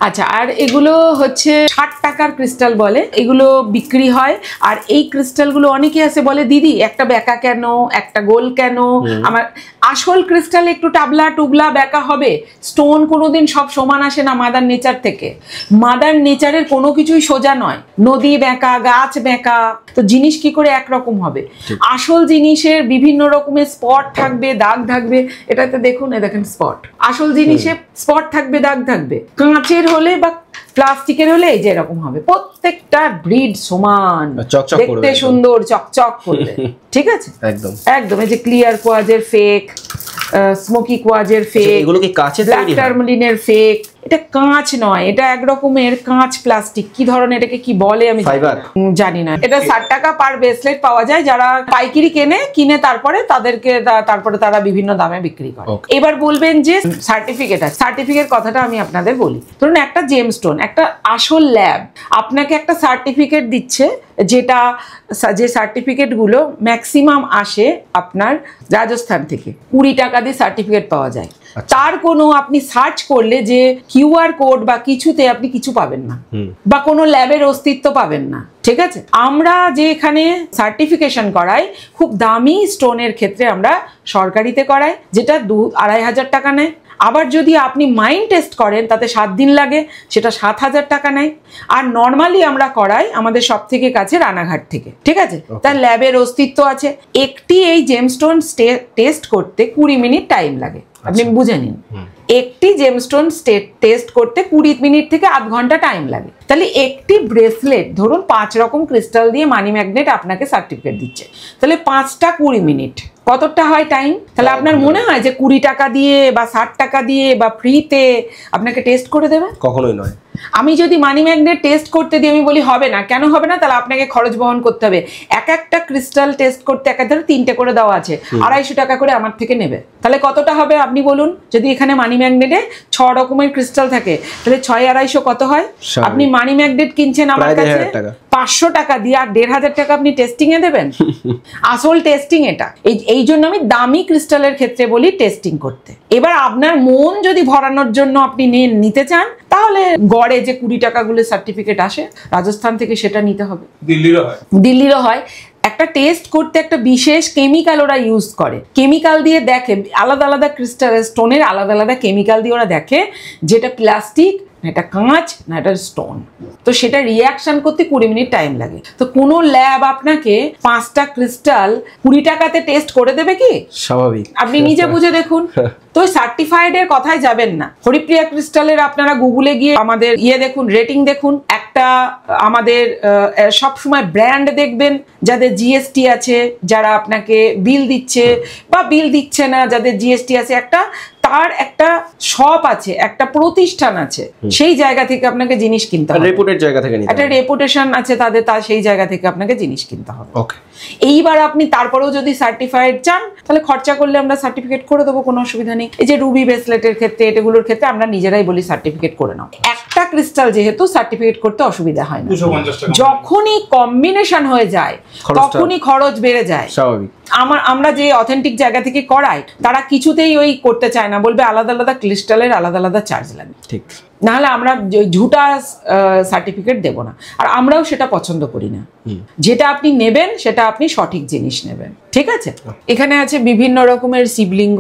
আচ্ছা, আর এগুলো হচ্ছে 60 টাকার ক্রিস্টাল বলে, এগুলো বিক্রি হয়। আর এই ক্রিস্টালগুলো অনেকে আছে বলে, দিদি একটা বেঁকা কেন, একটা গোল কেন? আমার আসল ক্রিস্টাল একটু টাবলা টুবলা বেঁকা হবে। স্টোন কোনোদিন সব সমান আসে না মাদার নেচার থেকে। মাদার নেচারের কোনো কিছুই সোজা নয়, নদী বেঁকা, গাছ বেঁকা, তো জিনিস কি করে একরকম হবে? আসল জিনিসের বিভিন্ন রকমের স্পট থাকবে, দাগ থাকবে। এটাতে দেখুন, দেখেন স্পট, আসল জিনিসে স্পট থাকবে, দাগ থাকবে। কাঁচের হলে বা প্লাস্টিকের হলে এই যে এরকম হবে। প্রত্যেকটা ব্রিড সমান, দেখতে সুন্দর, চকচক করবে। ঠিক আছে, একদম। এই যে ক্লিয়ার কোয়াজের ফেক, স্মোকি কোয়াজের ফেক, এগুলো কি কাঁচের তৈরি? ব্ল্যাক টার্মালিনের ফেক। এটা কাঁচ নয়, এটা এক রকমের কাঁচ প্লাস্টিক, কি ধরনের এটাকে কি বলে আমি জানি না। এটা 60 টাকা পার ব্রেসলেট পাওয়া যায়। যারা পাইকারি কিনে তারপরে তারা বিভিন্ন দামে বিক্রি করে। এবার বলবেন যে সার্টিফিকেট আছে, সার্টিফিকেট কথাটা আমি আপনাদের বলি। ধরুন একটা জেমস্টোন, একটা আসল ল্যাব আপনাকে একটা সার্টিফিকেট দিচ্ছে, যে সার্টিফিকেটগুলো ম্যাক্সিমাম আসে আপনার রাজস্থান থেকে। 20 টাকা দিয়ে সার্টিফিকেট পাওয়া যায়। তার কোনো আপনি সার্চ করলে যে কিউআর কোড বা কিছুতে আপনি কিছু পাবেন না, বা কোনো ল্যাবের অস্তিত্ব পাবেন না। ঠিক আছে, আমরা যে এখানে সার্টিফিকেশন করাই, খুব দামি স্টোনের ক্ষেত্রে আমরা সরকারিতে করাই, যেটা 2-2.5 টাকা নেয়। আবার যদি আপনি মাইন্ড টেস্ট করেন, তাতে 7 দিন লাগে, সেটা 7,000 টাকা নেয়। আর নর্মালি আমরা করাই আমাদের সব থেকে কাছে রানাঘাট থেকে। ঠিক আছে, তার ল্যাবের অস্তিত্ব আছে। একটি এই জেমস্টোন টেস্ট করতে 20 মিনিট টাইম লাগে, আপনি বুঝে নিন। একটি জেমস্টোন টেস্ট করতে 20 মিনিট থেকে আধ ঘন্টা টাইম লাগে। তাহলে একটি ব্রেসলেট ধরুন 5 রকম ক্রিস্টাল দিয়ে মানি ম্যাগনেট আপনাকে সার্টিফিকেট দিচ্ছে, তাহলে 5টা 20 মিনিট কতটা হয় টাইম? তাহলে আপনার মনে হয় যে 20 টাকা দিয়ে বা 60 টাকা দিয়ে বা ফ্রিতে আপনাকে টেস্ট করে দেবে? কখনোই নয়। আমি যদি মানি ম্যাগনেট টেস্ট করতে দিই, আমি বলি হবে না, কেন হবে না? তাহলে আপনাকে খরচ বহন করতে হবে। একটা ক্রিস্টাল টেস্ট করতে একাধারে 3টে করে দেওয়া আছে, 250 টাকা করে আমার থেকে নেবে। তাহলে কতটা হবে আপনি বলুন? যদি এখানে মানি ম্যাগনেটে 6 রকমের ক্রিস্টাল থাকে, তাহলে 6 250 কত হয়? আপনি মানি ম্যাগনেট কিনছেন আমার কাছে 500 টাকা দিয়ে, আর 1500 টাকা আপনি টেস্টিং এ দেবেন? আসল টেস্টিং এটা। এই জন্য আমি দামি ক্রিস্টালের ক্ষেত্রে বলি টেস্টিং করতে। এবার আপনার মন যদি ভরানোর জন্য আপনি নিতে চান, তাহলে গড়ে যে 20 টাকাগুলো সার্টিফিকেট আসে রাজস্থান থেকে, সেটা নিতে হবে। দিল্লিরও হয়। একটা টেস্ট করতে একটা বিশেষ কেমিক্যাল ওরা ইউজ করে, কেমিক্যাল দিয়ে দেখে, আলাদা আলাদা ক্রিস্টাল স্টোনের আলাদা আলাদা কেমিক্যাল দিয়ে ওরা দেখে যেটা প্লাস্টিক না এটা কাঁচ না এটা স্টোন। তো সেটা রিয়াকশন করতে 20 মিনিট টাইম লাগে। তো কোনো ল্যাব আপনাকে 5টা ক্রিস্টাল 20 টাকাতে টেস্ট করে দেবে কি? স্বাভাবিক। আপনি নিজে বুঝে দেখুন। তো সার্টিফাইড এর কথায় যাবেন না। হরিপ্রিয়া ক্রিস্টালের আপনারা গুগলে গিয়ে আমাদের দেখুন, রেটিং দেখুন। একটা আমাদের সবসময় ব্র্যান্ড দেখবেন যাদের জিএসটি আছে, যারা আপনাকে বিল দিচ্ছে বা বিল দিচ্ছে না, যাদের জিএসটি আছে, তার একটা শপ আছে, একটা প্রতিষ্ঠান আছে, সেই জায়গা থেকে আপনাকে জিনিস কিনতে হবে। রেপুটেড জায়গা থেকে নিতে হবে। একটা রেপুটেশন আছে তাদের, সেই জায়গা থেকে আপনাকে জিনিস কিনতে হবে। ওকে। এইবার আপনি তারপরেও যদি সার্টিফাইড চান, তাহলে খরচা করলে আমরা সার্টিফিকেট করে দেবো, কোনো অসুবিধা নেই। এই যে রুবি ব্রেসলেটের ক্ষেত্রে, এগুলোর ক্ষেত্রে আমরা নিজেরাই বলি সার্টিফিকেট করে নাও। একটা ক্রিস্টাল যেহেতু সার্টিফিকেট করতে অসুবিধা হয় না। যখনই কম্বিনেশন হয়ে যায় তখনই খরচ বেড়ে যায়। স্বাভাবিক। আমরা যে অথেন্টিক জায়গা থেকে করাই, তারা কিছুতেই ওই করতে চায় না, বলবে আলাদা আলাদা ক্রিস্টালের আলাদা আলাদা চার্জ লাগবে। ঠিক। নাহলে আমরা ঝুটা সার্টিফিকেট দেব না, আর আমরাও সেটা পছন্দ করি না। যেটা আপনি নেবেন সেটা আপনি সঠিক জিনিস নেবেন, ঠিক আছে? এখানে আছে বিভিন্ন রকমের শিবলিঙ্গ।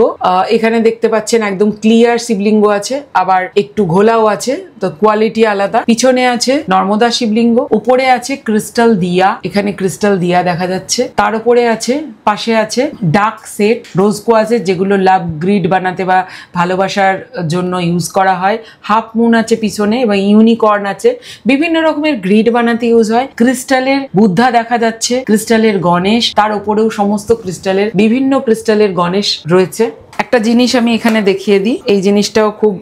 এখানে দেখতে পাচ্ছেন একদম ক্লিয়ার শিবলিঙ্গ আছে, আবার একটু ঘোলাও আছে, তো কোয়ালিটি আলাদা। পিছনে আছে নর্মদা শিবলিঙ্গ, উপরে আছে ক্রিস্টাল দিয়া, এখানে ক্রিস্টাল দিয়া দেখা যাচ্ছে। তার উপরে আছে, পাশে আছে ডার্ক সেট রোজ কোয়াজের, যেগুলো লাভ গ্রিড বানাতে বা ভালোবাসার জন্য ইউজ করা হয়। হাফ মুন আছে পিছনে, এবং ইউনিকর্ন আছে, বিভিন্ন রকমের গ্রিড বানাতে ইউজ হয়। ক্রিস্টালের বুদ্ধা দেখা যাচ্ছে, ক্রিস্টালের গণেশ, তার উপরেও সমস্ত ক্রিস্টালের বিভিন্ন ক্রিস্টালের গণেশ রয়েছে। একটা জিনিস আমি এখানে দেখিয়ে দিই, এই জিনিসটাও খুব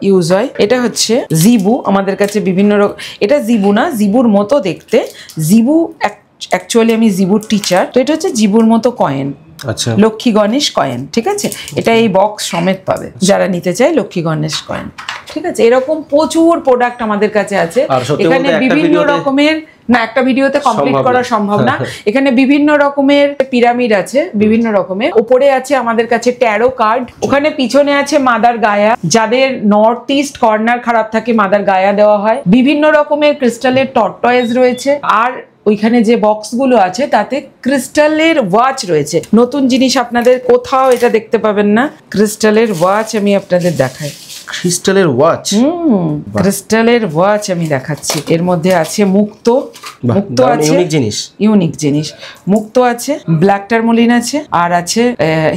ইউজ হয়। এটা হচ্ছে জিবু, আমাদের কাছে বিভিন্ন রকম। এটা জিবু না, জিবুর মতো দেখতে। জিবু অ্যাকচুয়ালি আমি জিবুর টিচার, তো এটা হচ্ছে জিবুর মতো কয়েন। আচ্ছা, লক্ষ্মী গণেশ কয়েন, ঠিক আছে? এটা এই বক্স সমেত পাবে যারা নিতে চায়, লক্ষ্মী গণেশ কয়েন, ঠিক আছে? এরকম প্রচুর প্রোডাক্ট আমাদের কাছে আছে। এখানে বিভিন্ন রকমের, না একটা ভিডিওতে কমপ্লিট করা সম্ভব না। এখানে বিভিন্ন রকমের পিরামিড আছে, বিভিন্ন রকমের। উপরে আছে আমাদের কাছে ট্যারো কার্ড, ওখানে পিছনে আছে মাদার গায়া, যাদের নর্থ ইস্ট কর্নার খারাপ থাকে মাদার গায়া দেওয়া হয়। বিভিন্ন রকমের ক্রিস্টালের টর্টয়েজ রয়েছে, আর ওইখানে যে বক্সগুলো আছে তাতে ক্রিস্টালের ওয়াচ রয়েছে। নতুন জিনিস আপনাদের কোথাও এটা দেখতে পাবেন না। ক্রিস্টালের ওয়াচ আমি আপনাদের দেখাই। ক্রিস্টালের ওয়াচ? ক্রিস্টালের ওয়াচ আমি দেখাচ্ছি। এর মধ্যে আছে মুক্ত আছে, ইউনিক জিনিস। মুক্ত আছে, ব্ল্যাক টারমোলিন আছে, আর আছে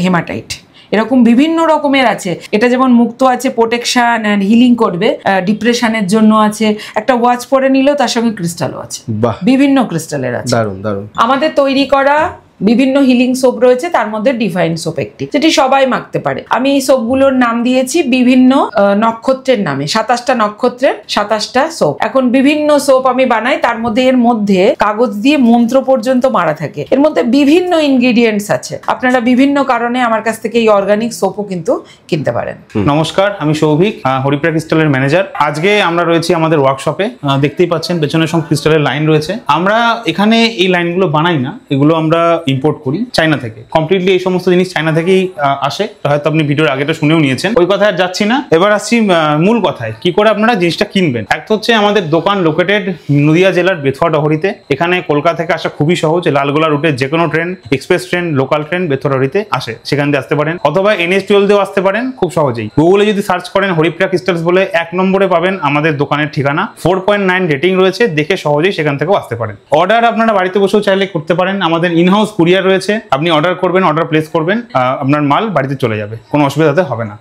হেমাটাইট। এরকম বিভিন্ন রকমের আছে। এটা যেমন মুক্ত আছে, প্রোটেকশন এন্ড হিলিং করবে, ডিপ্রেশনের জন্য আছে। একটা ওয়াচ পরে নিলেও তার সঙ্গে ক্রিস্টালও আছে, বিভিন্ন ক্রিস্টালের আছে। দারুণ দারুণ। আমাদের তৈরি করা বিভিন্ন হিলিং সোপ রয়েছে, তার মধ্যে ডিভাইন সোপ একটি, যেটি সবাই মাখতে পারে। আমি এই সোপগুলোর নাম দিয়েছি বিভিন্ন নক্ষত্রের নামে। 27টা নক্ষত্রের 27টা সোপ। এখন বিভিন্ন সোপ আমি বানাই, তার মধ্যে এর মধ্যে কাগজ দিয়ে মন্ত্র পর্যন্ত মারা থাকে। এর মধ্যে বিভিন্ন ইনগ্রিডিয়েন্টস আছে। আপনারা বিভিন্ন কারণে আমার কাছ থেকে এই অর্গানিক সোপও কিন্তু কিনতে পারেন। নমস্কার, আমি সৌভিক, হরিপ্রিয়া ক্রিস্টালের ম্যানেজার। আজকে আমরা রয়েছি আমাদের ওয়ার্কশপে। দেখতেই পাচ্ছেন পেছনে সব ক্রিস্টালের লাইন রয়েছে। আমরা এখানে এই লাইনগুলো বানাই না, এগুলো আমরা ইম্পোর্ট করি চায়না থেকে। কমপ্লিটলি এই সমস্ত জিনিস চায়না থেকেই আসে। হয়তো আপনি ভিডিওর আগেটা শুনেও নিয়েছেন, ওই কথায় আর যাচ্ছি না। এবার আসছি মূল কথায়, কি করে আপনারা জিনিসটা কিনবেন। এক হচ্ছে আমাদের দোকান লোকেটেড নদিয়া জেলার বেথুয়া ডহরিতে। এখানে কলকাতা থেকে আসা খুবই সহজ। লালগোলা রুটে যে কোনো train, express train, local train বেথুয়া ডহরিতে আসে, সেখান দিয়ে আসতে পারেন, অথবা NH12 দিয়েও আসতে পারেন খুব সহজেই। গুগলে যদি সার্চ করেন হরিপ্রিয়া ক্রিস্টালস বলে, 1 নম্বরে পাবেন আমাদের দোকানের ঠিকানা। 4.9 রেটিং রয়েছে, দেখে সহজেই সেখান থেকেও আসতে পারেন। অর্ডার আপনারা বাড়িতে বসেও চাইলে করতে পারেন। আমাদের ইনহাউস কুরিয়ার রয়েছে, আপনি অর্ডার করবেন, অর্ডার প্লেস করবেন, আপনার মাল বাড়িতে চলে যাবে, কোনো অসুবিধাতে হবে না।